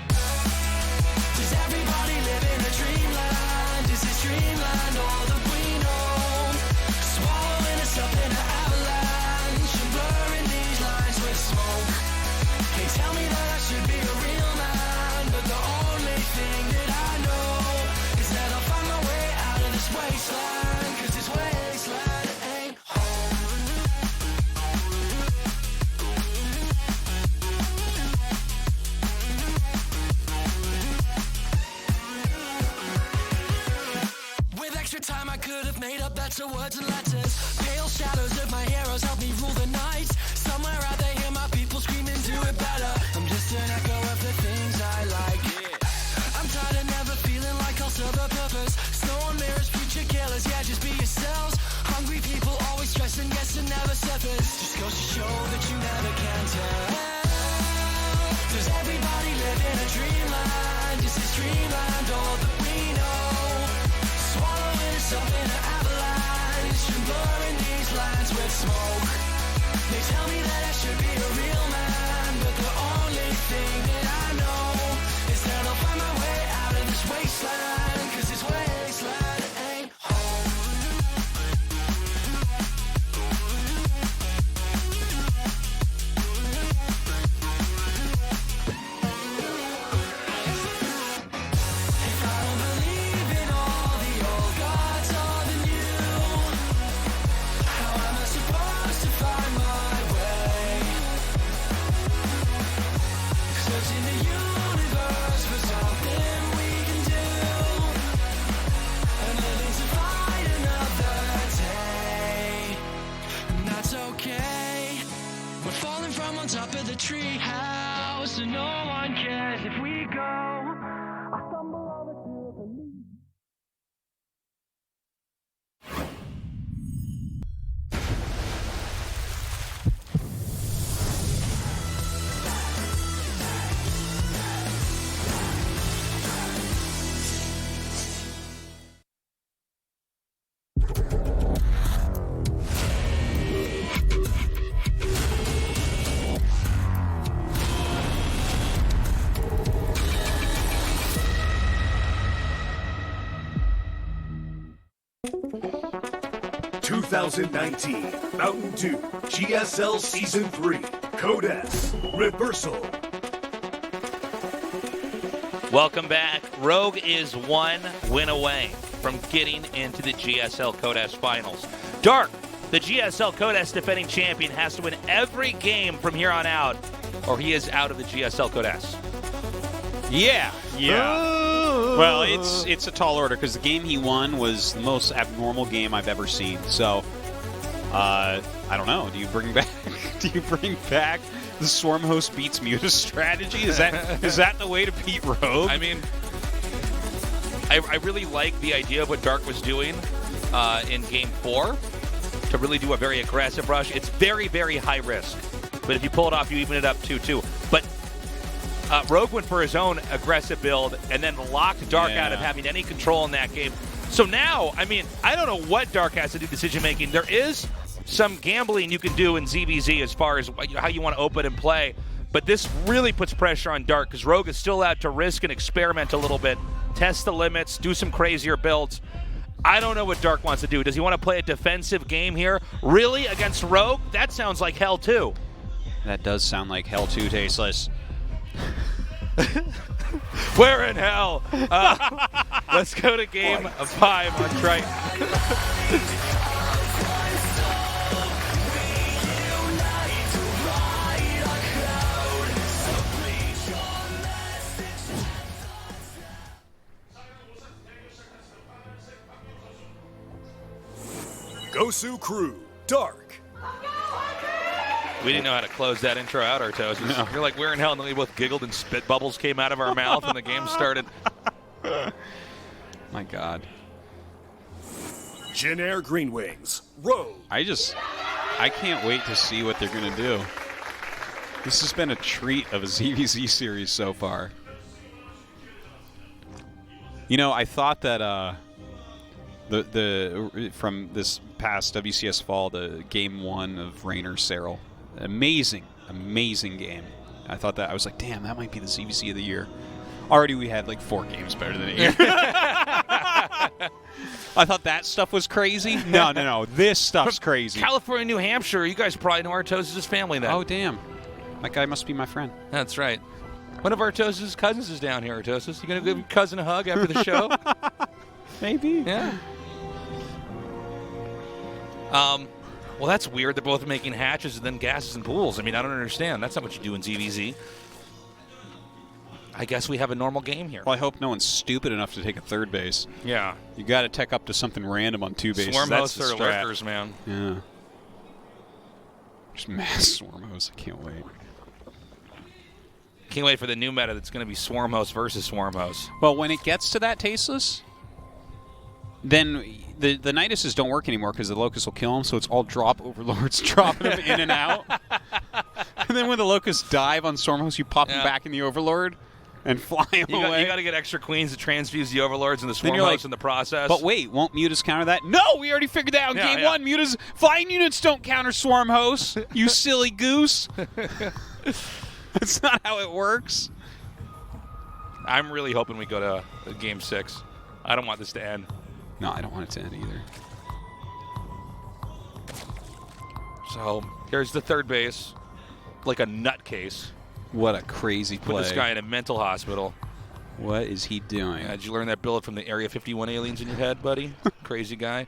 Does everybody live in a dreamland? Is it dreamland all that we know? Swallowing us up in an avalanche and blurring these lines with smoke. They tell me that I should be a real man, but the only thing that I know is that I'll find my way out of this wasteland, 'cause this wasteland ain't home. lots of words and letters. Pale shadows of my heroes help me rule the night. Somewhere out there hear my people screaming, do it better. I'm just an echo of the things I like. I'm tired of never feeling like I'll serve a purpose. Snow on mirrors, future killers, yeah, just be yourselves. Hungry people always stressing, guessing never surface. Just goes to show that you never can tell. Does everybody live in a dreamland? Is this dreamland all that we know? Swallowing us up in an avalanche and blurring these lands with smoke. They tell me that I should be a real man, but the only thing that I know is that I'll find my way out of this wasteland, 'cause this wasteland ain't home. If I don't believe in all the old gods or the new, how am I supposed to find my way? Searching the universe for something we can do, and living to fight another day. And that's okay. We're falling from on top of the tree house, and no one cares if we go. I stumble over to the leaf. ...2019 Mountain Dew GSL Season 3 Code S Reversal. Welcome back. Rogue is one win away from getting into the GSL Code S Finals. Dark, the GSL Code S defending champion, has to win every game from here on out, or he is out of the GSL Code S. Yeah. Well, it's a tall order because the game he won was the most abnormal game I've ever seen. So, I don't know. Do you bring back the Swarm Host beats Muta strategy? Is that the way to beat Rogue? I mean, I really like the idea of what Dark was doing in Game 4 to really do a very aggressive rush. It's very, very high risk, but if you pull it off, you even it up 2-2. But Rogue went for his own aggressive build and then locked Dark out of having any control in that game. So now, I mean, I don't know what Dark has to do decision-making. There is some gambling you can do in ZVZ as far as how you want to open and play, but this really puts pressure on Dark because Rogue is still allowed to risk and experiment a little bit, test the limits, do some crazier builds. I don't know what Dark wants to do. Does he want to play a defensive game here? Really? Against Rogue? That sounds like hell, too. That does sound like hell, too, Tasteless. We're in hell. Let's go to game 5 on Triton. Gosu Crew Dark. We didn't know how to close that intro out, Artos. No. You're like, we're in hell, and then we both giggled and spit bubbles came out of our mouth and the game started. My God. Jin Air Green Wings Rogue. I can't wait to see what they're going to do. This has been a treat of a ZVZ series so far. You know, I thought that from this past WCS fall, the game 1 of Raynor Serral, amazing game. I thought that, I was like, damn, that might be the ZVZ of the year. Already we had like 4 games better than it. I thought that stuff was crazy. No. This stuff's crazy. California, New Hampshire. You guys probably know Artos' family then. Oh, damn. That guy must be my friend. That's right. One of Artos' cousins is down here, Artos. You going to give your cousin a hug after the show? Maybe. Yeah. Well, that's weird. They're both making hatches and then gases and pools. I mean, I don't understand. That's not what you do in ZVZ. I guess we have a normal game here. Well, I hope no one's stupid enough to take a third base. Yeah. You got to tech up to something random on 2 bases. Swarm That's hosts the are strat. lurkers, man. Yeah. Just mass swarm hosts. I can't wait. Can't wait for the new meta that's going to be Swarm host versus Swarm host. Well, when it gets to that tasteless, then the Niduses don't work anymore because the Locust will kill them, so it's all drop overlords dropping them in and out. And then when the Locusts dive on Storm Host, you pop them back in the Overlord and fly them away. You got to get extra queens to transfuse the Overlords and the Swarm hosts in the process. But wait, won't Mutas counter that? No, we already figured that out in Game 1. Mutas, flying units don't counter Swarm Hosts, you silly goose. That's not how it works. I'm really hoping we go to Game 6. I don't want this to end. No, I don't want it to end either. So here's the third base, like a nutcase. What a crazy play. Put this guy in a mental hospital. What is he doing? Did you learn that billet from the Area 51 aliens in your head, buddy? Crazy guy.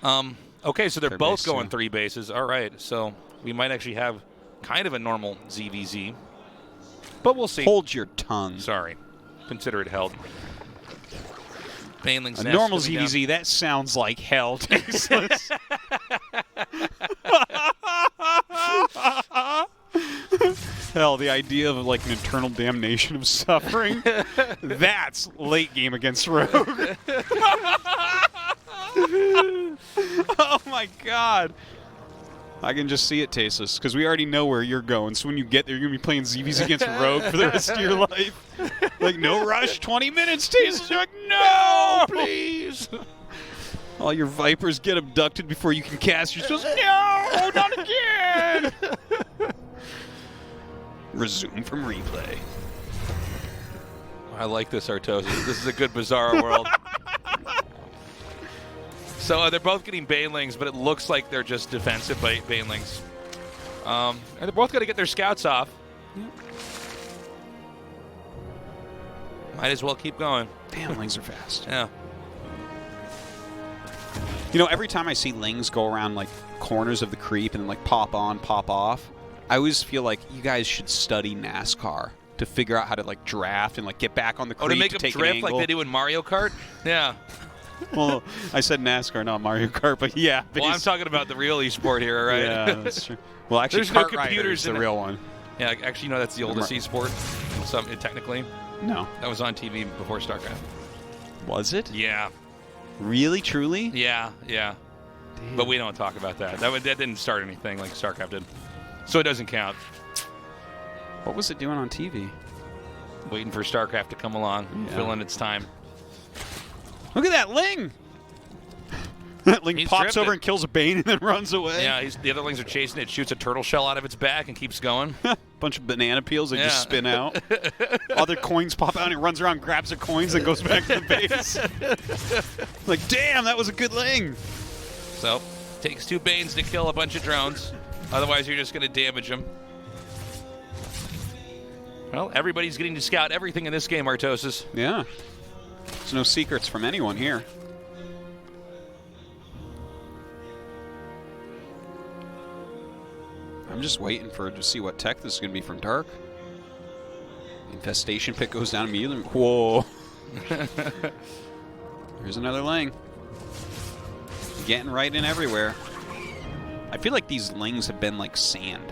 Okay, so they're Third both base, going yeah. 3 bases. All right, so we might actually have kind of a normal ZVZ. But we'll see. Hold your tongue. Sorry. Consider it held. Baneling's A nest normal coming down. ZVZ, that sounds like hell. Tasteless. Hell, the idea of like an eternal damnation of suffering, that's late game against Rogue. Oh my god. I can just see it, Tasteless, because we already know where you're going. So when you get there, you're going to be playing ZVs against Rogue for the rest of your life. Like, no rush, 20 minutes, Tasteless. You're like, no, please. All your Vipers get abducted before you can cast your spells. No, not again. Resume from replay. I like this, Artosis. This is a good Bizarro world. So they're both getting Banelings, but it looks like they're just defensive Banelings. And they're both going to get their scouts off. Might as well keep going. Damn, Lings are fast. Yeah. You know, every time I see Lings go around like corners of the creep and like pop on, pop off, I always feel like you guys should study NASCAR to figure out how to like draft and like get back on the creep Oh, to make them take an drift angle. like they do in Mario Kart? Yeah. Well, I said NASCAR, not Mario Kart, but yeah. Well, I'm talking about the real esport here, right? Yeah, that's true. Well, actually, There's no Kart Rider computers is the in it. real one. Yeah, actually, no, that's the oldest esport. Technically, No. that was on TV before Starcraft. Was it? Yeah, Really, truly? yeah. Damn. But we don't talk about that. That didn't start anything like Starcraft did, so it doesn't count. What was it doing on TV? Waiting for Starcraft to come along, Yeah. fill in its time. Look at that Ling! That Ling He's pops drifting. over and kills a Bane and then runs away. Yeah, the other Lings are chasing it, shoots a turtle shell out of its back, and keeps going. Bunch of banana peels that Yeah. just spin out. Other coins pop out and it runs around, grabs the coins, and goes back to the base. Like, damn, that was a good Ling. So, takes 2 Banes to kill a bunch of drones. Otherwise, you're just going to damage them. Well, everybody's getting to scout everything in this game, Artosis. Yeah. There's no secrets from anyone here. I'm just waiting to see what tech this is going to be from Dark. Infestation pick goes down immediately. Whoa. There's another Ling. Getting right in everywhere. I feel like these Lings have been like sand.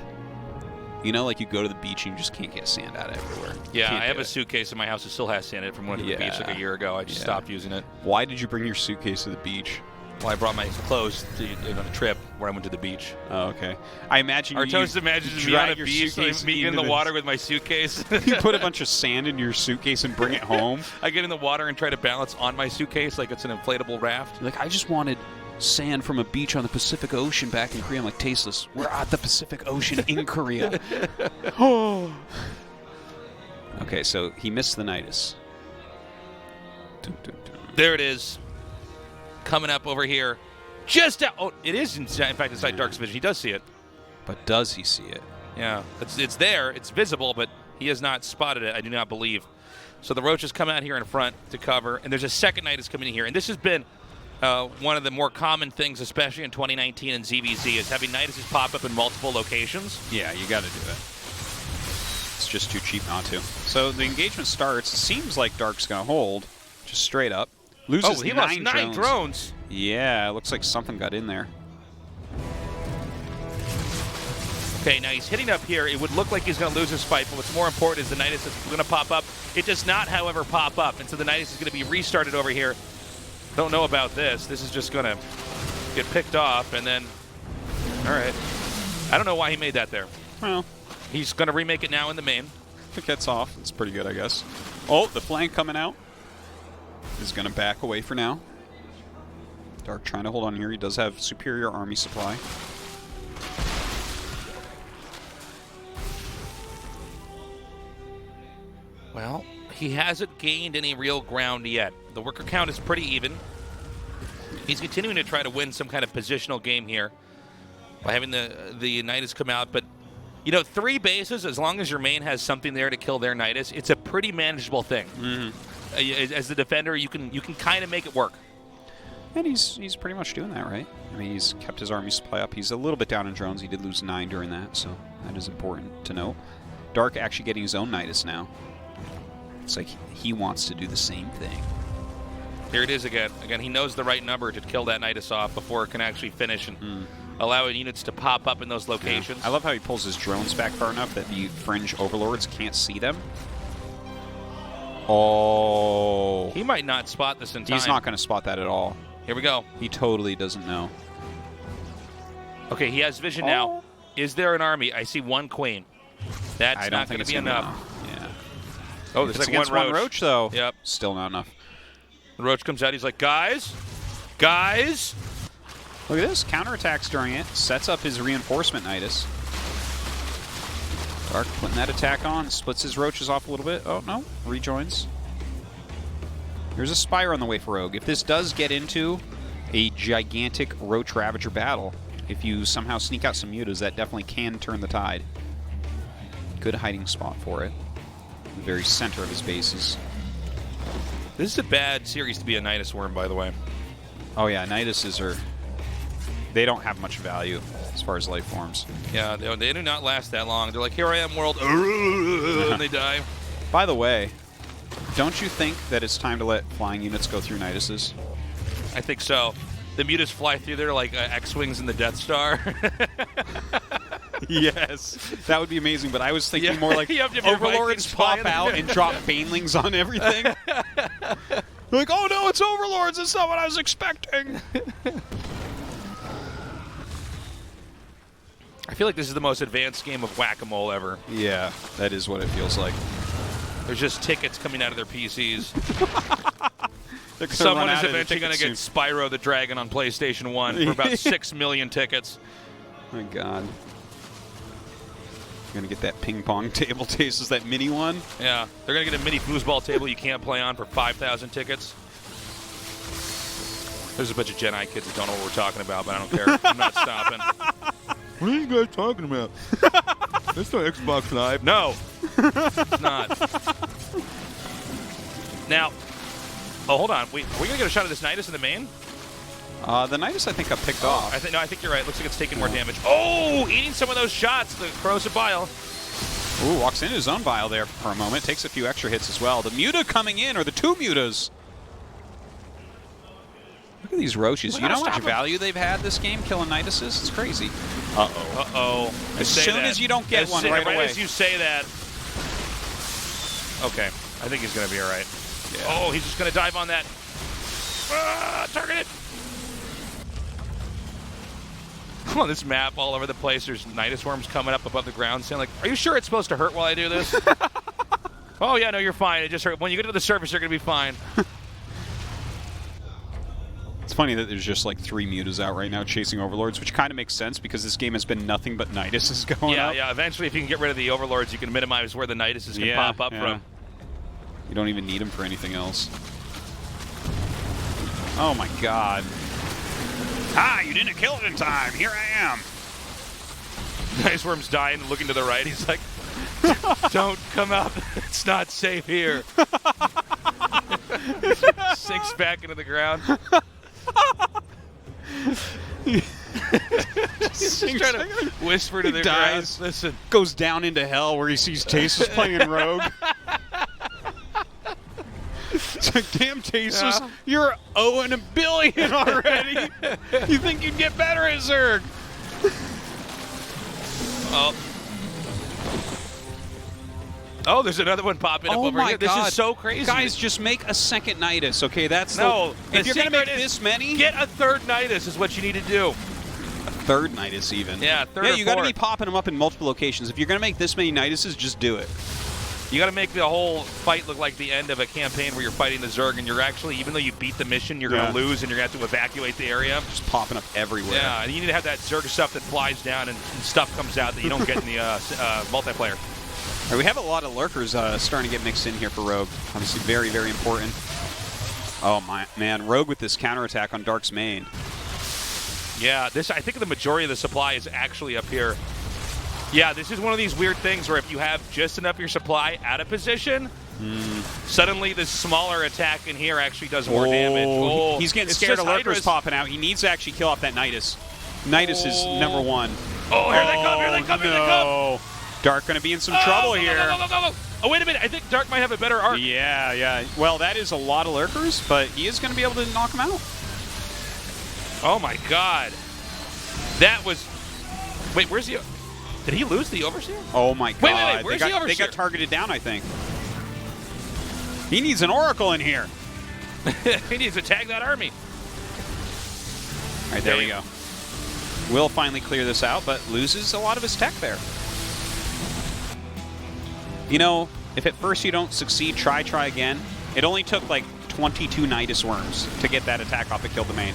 You know, like you go to the beach and you just can't get sand out everywhere. Yeah, Can't I have do a it. suitcase in my house that still has sand in it from one of the beach like a year ago. I just stopped using it. Why did you bring your suitcase to the beach? Well, I brought my clothes on a trip where I went to the beach. Oh, okay. I imagine Artosis imagines me on a drag your beach, suitcase me in into the water with my suitcase. You put a bunch of sand in your suitcase and bring it home. I get in the water and try to balance on my suitcase like it's an inflatable raft. Like, I just wanted sand from a beach on the Pacific Ocean back in Korea. I'm like, tasteless. We're at the Pacific Ocean in Korea. Oh. Okay, so he missed the Nidus. Dun, dun, dun. There it is. Coming up over here. Just out. Oh, it is, in fact, inside Dark's vision. He does see it. But does he see it? Yeah, it's there. It's visible, but he has not spotted it, I do not believe. So the Roaches come out here in front to cover, and there's a second Nidus coming in here. And this has been one of the more common things, especially in 2019 in ZVZ, is having Niduses pop up in multiple locations. Yeah, you got to do it. just too cheap not to. So the engagement starts. It seems like Dark's going to hold, just straight up. Loses he lost 9 drones. Yeah, it looks like something got in there. Okay, now he's hitting up here. It would look like he's going to lose his fight, but what's more important is the Nidus is going to pop up. It does not, however, pop up, and so the Nidus is going to be restarted over here. Don't know about this. This is just going to get picked off, and then... All right. I don't know why he made that there. Well, he's going to remake it now in the main. If it gets off, it's pretty good, I guess. Oh, the flank coming out. Is going to back away for now. Dark trying to hold on here. He does have superior army supply. Well, he hasn't gained any real ground yet. The worker count is pretty even. He's continuing to try to win some kind of positional game here by having the Nidus come out. But, you know, 3 bases, as long as your main has something there to kill their Nidus, it's a pretty manageable thing. As the defender, you can kind of make it work. And he's pretty much doing that, right? I mean, he's kept his army supply up. He's a little bit down in drones. He did lose 9 during that, so that is important to note. Dark actually getting his own Nidus now. It's like he wants to do the same thing. Here it is again. Again, he knows the right number to kill that Nidus off before it can actually finish and allow units to pop up in those locations. Yeah. I love how he pulls his drones back far enough that the fringe overlords can't see them. Oh. He might not spot this in time. He's not going to spot that at all. Here we go. He totally doesn't know. Okay, he has vision now. Is there an army? I see 1 queen. That's not going to be enough. Yeah. Oh, there's like one roach, though. Yep. Still not enough. The roach comes out. He's like, guys. Guys. Look at this. Counterattacks during it. Sets up his reinforcement Nidus. Dark putting that attack on. Splits his roaches off a little bit. Oh, no. Rejoins. There's a Spire on the way for Rogue. If this does get into a gigantic Roach Ravager battle, if you somehow sneak out some mutas, that definitely can turn the tide. Good hiding spot for it. The very center of his bases. This is a bad series to be a Nidus Worm, by the way. Oh yeah, Niduses are... They don't have much value as far as life forms. Yeah, they do not last that long. They're like, here I am, world, and they die. By the way, don't you think that it's time to let flying units go through Niduses? I think so. The mutas fly through there like X-Wings in the Death Star. Yes, that would be amazing, but I was thinking more like Vikings Overlords pop out and drop Banelings on everything. Like, oh no, it's Overlords, that's not what I was expecting. I feel like this is the most advanced game of whack-a-mole ever. Yeah, that is what it feels like. There's just tickets coming out of their PCs. Someone is eventually going to get Spyro the Dragon on PlayStation 1 for about 6 million tickets. My God. You're going to get that ping pong table taste. Is that mini one? Yeah. They're going to get a mini foosball table you can't play on for 5,000 tickets. There's a bunch of Jedi kids that don't know what we're talking about, but I don't care. I'm not stopping. What are you guys talking about? That's not Xbox Live. No. It's not. Now, oh, hold on. Are we going to get a shot of this Nidus in the main? The Nidus, I think, got picked off. I think you're right. Looks like it's taking more damage. Oh, eating some of those shots. The corrosive bile. Ooh, walks into his own bile there for a moment. Takes a few extra hits as well. The Muta coming in, or the 2 Mutas. Look at these roaches. You know how much value they've had this game killing Niduses? It's crazy. Uh-oh. Uh-oh. As soon as you don't get one right away. Right as you say that. Okay. I think he's going to be all right. Yeah. Oh, he's just going to dive on that. Target it. Come on, this map all over the place. There's Nidus worms coming up above the ground saying, like, are you sure it's supposed to hurt while I do this? Oh, yeah, no, you're fine. It just hurt. When you get to the surface, you're going to be fine. It's funny that there's just like 3 Mutas out right now chasing Overlords, which kind of makes sense because this game has been nothing but Niduses going up. Yeah, eventually if you can get rid of the Overlords, you can minimize where the Niduses can pop up from. You don't even need them for anything else. Oh my God. Ah, you didn't kill it in time. Here I am. Nice Worm's dying, looking to the right. He's like, don't come out. It's not safe here. Sinks back into the ground. He's just trying to whisper to their dies. guys. Listen. Goes down into hell where he sees Tasus playing Rogue. It's like, damn, Tasus, Yeah. you're 0 billion already. You think you'd get better at Zerg? Oh, there's another one popping up Oh over my here. God. This is so crazy. Guys, just make a second Nidus, okay? That's no. if you're gonna secret make is this many, get a third Nidus is what you need to do. third Nidus even. Yeah, third Yeah, or you got to be fourth. popping them up in multiple locations. If you're gonna make this many Niduses, just do it. You got to make the whole fight look like the end of a campaign where you're fighting the Zerg and you're actually, even though you beat the mission, you're going Yeah. to lose and you're going to have to evacuate the area. Just popping up everywhere. Yeah, and you need to have that Zerg stuff that flies down and stuff comes out that you don't get in the multiplayer. All right, we have a lot of lurkers starting to get mixed in here for Rogue. Obviously, very, very important. Oh my man, Rogue with this counterattack on Dark's main. Yeah, I think the majority of the supply is actually up here. Yeah, this is one of these weird things where if you have just enough of your supply out of position, suddenly this smaller attack in here actually does more damage. Oh, He's getting it's scared of just lurkers Hydra's. popping out. He needs to actually kill off that Nidus. Nidus is number one. Oh, here they come, here they come, here they come. No. Dark going to be in some trouble go, here. Go. Oh, wait a minute. I think Dark might have a better arc. Yeah, yeah. Well, that is a lot of lurkers, but he is going to be able to knock them out. Oh, my God. That was... Wait, where's the... Did he lose the Overseer? Oh my God! Wait, where's the they Overseer? got targeted down, I think. He needs an Oracle in here. He needs to tag that army. All right, there we go. Will finally clear this out, but loses a lot of his tech there. You know, if at first you don't succeed, try again. It only took like 22 Nidus Worms to get that attack off that killed the main.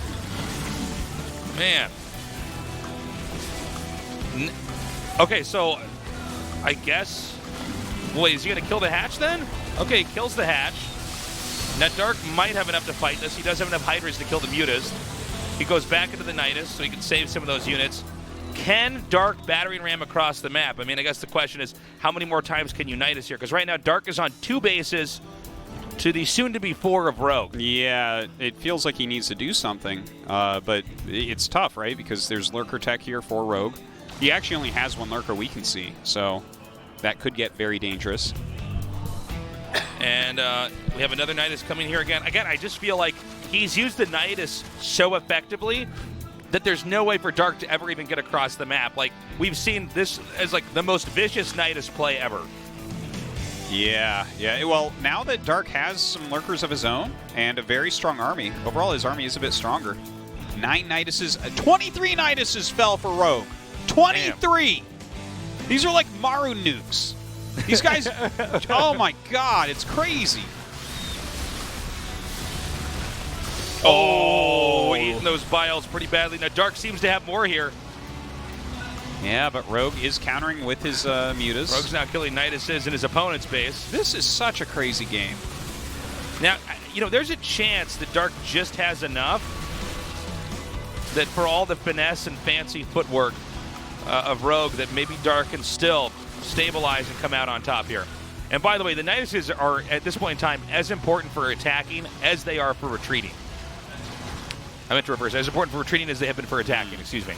Man. Okay, so I guess... Wait, is he going to kill the hatch then? Okay, he kills the hatch. Now Dark might have enough to fight this. He does have enough Hydras to kill the Mutas. He goes back into the Nidus so he can save some of those units. Can Dark battering ram across the map? I mean, I guess the question is, how many more times can you Nidus here? Because right now, Dark is on 2 bases to the soon-to-be 4 of Rogue. Yeah, it feels like he needs to do something, but it's tough, right? Because there's Lurker tech here for Rogue. He actually only has 1 Lurker we can see, so that could get very dangerous. And we have another Nidus coming here again. Again, I just feel like he's used the Nidus so effectively that there's no way for Dark to ever even get across the map. Like, we've seen this as like the most vicious Nidus play ever. Yeah. Well, now that Dark has some Lurkers of his own and a very strong army, overall his army is a bit stronger. 9 Niduses, 23 Niduses fell for Rogue. 23! Damn. These are like Maru nukes. These guys, oh my God, it's crazy. Oh, eating those biles pretty badly. Now, Dark seems to have more here. Yeah, but Rogue is countering with his Mutas. Rogue's now killing Niduses in his opponent's base. This is such a crazy game. Now, you know, there's a chance that Dark just has enough that for all the finesse and fancy footwork of Rogue, that maybe Dark can still stabilize and come out on top here. And by the way, the Niduses are, at this point in time, as important for attacking as they are for retreating. I meant to reverse. As important for retreating as they have been for attacking, excuse me.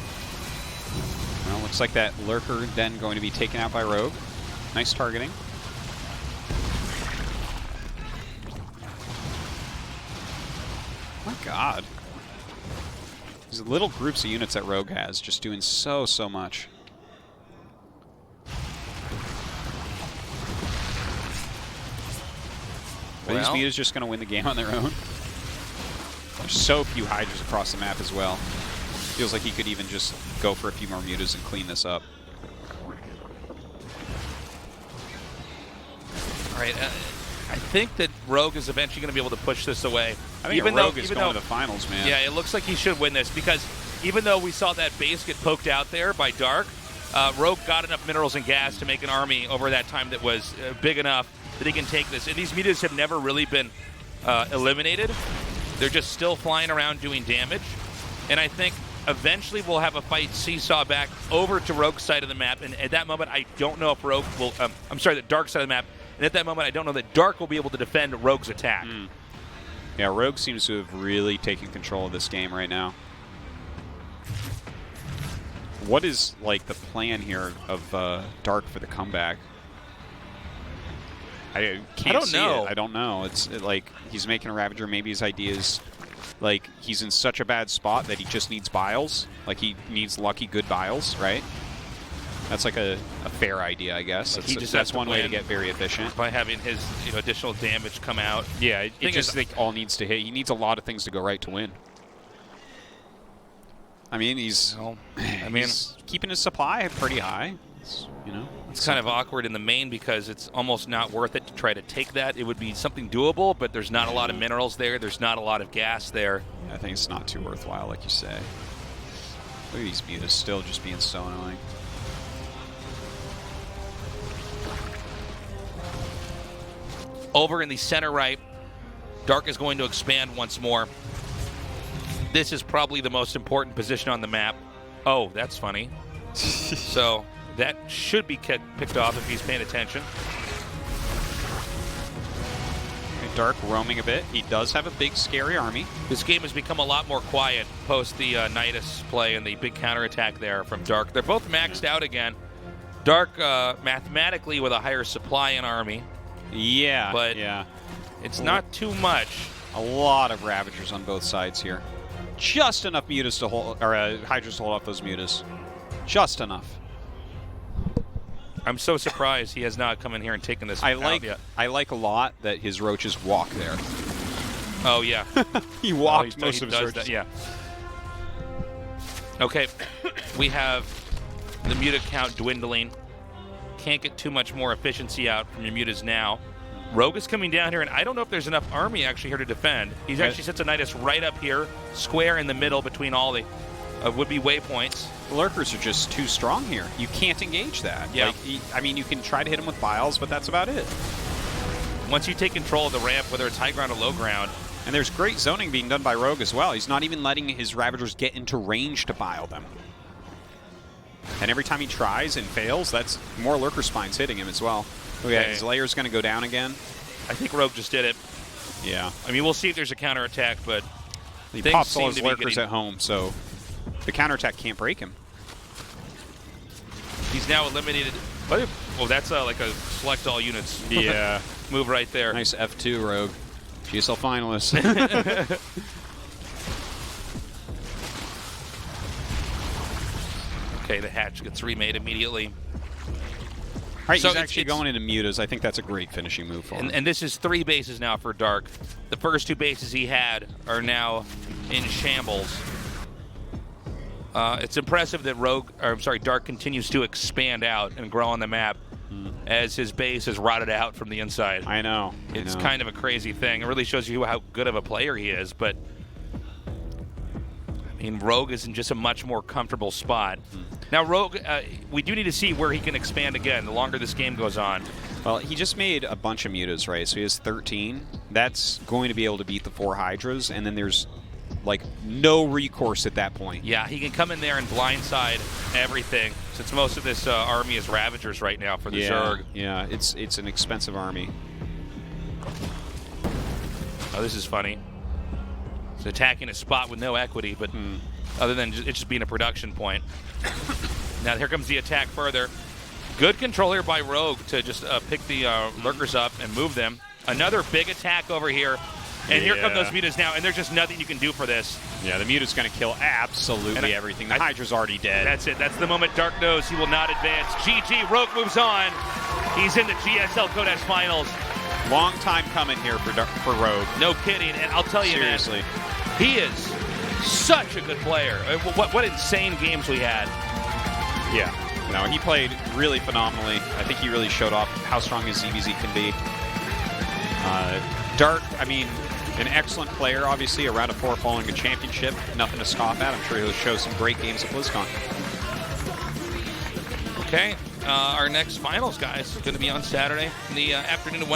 Well, looks like that Lurker then going to be taken out by Rogue. Nice targeting. My God. These little groups of units that Rogue has just doing so much. Are these Mutas just going to win the game on their own? There's so few Hydras across the map as well. Feels like he could even just go for a few more Mutas and clean this up. All right, I think that Rogue is eventually going to be able to push this away. I think Rogue is going to the finals, man. Yeah, it looks like he should win this because even though we saw that base get poked out there by Dark, Rogue got enough minerals and gas to make an army over that time that was big enough that he can take this. And these Mutas have never really been eliminated. They're just still flying around doing damage. And I think eventually we'll have a fight seesaw back over to Rogue's side of the map. And at that moment, I don't know if Rogue will... the Dark side of the map. And at that moment, I don't know that Dark will be able to defend Rogue's attack. Yeah, Rogue seems to have really taken control of this game right now. What is, like, the plan here of Dark for the comeback? I can't don't see know. it. I don't know. It's like he's making a Ravager. Maybe his idea is like he's in such a bad spot that he just needs Biles. Like he needs lucky good Biles, right? That's like a fair idea, I guess. He just That's has to one way to win get very efficient. by having his additional damage come out. Yeah, it Thing just is- like, all needs to hit. He needs a lot of things to go right to win. I mean, he's he's keeping his supply pretty high. It's kind of awkward in the main because it's almost not worth it to try to take that. It would be something doable, but there's not a lot of minerals there. There's not a lot of gas there. I think it's not too worthwhile, like you say. Look at these mutas still just being so annoying. Over in the center right, Dark is going to expand once more. This is probably the most important position on the map. Oh, that's funny. So that should be picked off if he's paying attention. Dark roaming a bit. He does have a big, scary army. This game has become a lot more quiet post the Nidus play and the big counterattack there from Dark. They're both maxed out again. Dark mathematically with a higher supply in army. Yeah, But yeah. it's not too much. A lot of Ravagers on both sides here. Just enough mutas to hold, or Hydras to hold off those mutas. Just enough. I'm so surprised he has not come in here and taken this out yet. I like a lot that his roaches walk there. Oh, yeah. He walked he most of his does roaches. that, yeah. Okay, we have the muta count dwindling. Can't get too much more efficiency out from your mutas now. Rogue is coming down here, and I don't know if there's enough army actually here to defend. He's actually sets a Nidus right up here, square in the middle between all the would-be waypoints. The Lurkers are just too strong here. You can't engage that. Yeah. Like, I mean, you can try to hit him with Biles, but that's about it. Once you take control of the ramp, whether it's high ground or low ground. And there's great zoning being done by Rogue as well. He's not even letting his Ravagers get into range to bile them. And every time he tries and fails, that's more Lurker Spines hitting him as well. Okay, his layer's going to go down again. I think Rogue just did it. Yeah. I mean, we'll see if there's a counterattack, but He things pops all seem his to be Lurkers getting- at home, so the counterattack can't break him. He's now eliminated. Well, that's like a select all units Yeah. move right there. Nice F2, Rogue. GSL finalist. Okay, the hatch gets remade immediately. Right, So he's it's- actually going into mutas. I think that's a great finishing move for him. And this is 3 bases now for Dark. The first 2 bases he had are now in shambles. It's impressive that Dark continues to expand out and grow on the map as his base is rotted out from the inside. I know. It's kind of a crazy thing. It really shows you how good of a player he is, but I mean, Rogue is in just a much more comfortable spot. Now, Rogue, we do need to see where he can expand again the longer this game goes on. Well, he just made a bunch of mutas, right? So he has 13. That's going to be able to beat the 4 Hydras, and then there's, like, no recourse at that point. Yeah, he can come in there and blindside everything, since most of this army is Ravagers right now for the Zerg. Yeah, it's an expensive army. Oh, this is funny. It's attacking a spot with no equity, but other than it just being a production point. Now here comes the attack further. Good control here by Rogue to just pick the Lurkers up and move them. Another big attack over here. And here come those mutas now, and there's just nothing you can do for this. Yeah, the muta's going to kill absolutely everything. The Hydra's already dead. That's it. That's the moment Dark knows he will not advance. GG, Rogue moves on. He's in the GSL Codex Finals. Long time coming here for Rogue. No kidding. And I'll tell you, Seriously. man, he is such a good player. What insane games we had. Yeah. No, he played really phenomenally. I think he really showed off how strong his ZVZ can be. Dark, I mean, an excellent player, obviously, a round of 4 following a championship. Nothing to scoff at. I'm sure he'll show some great games at BlizzCon. Okay, our next finals, guys, is going to be on Saturday in the afternoon.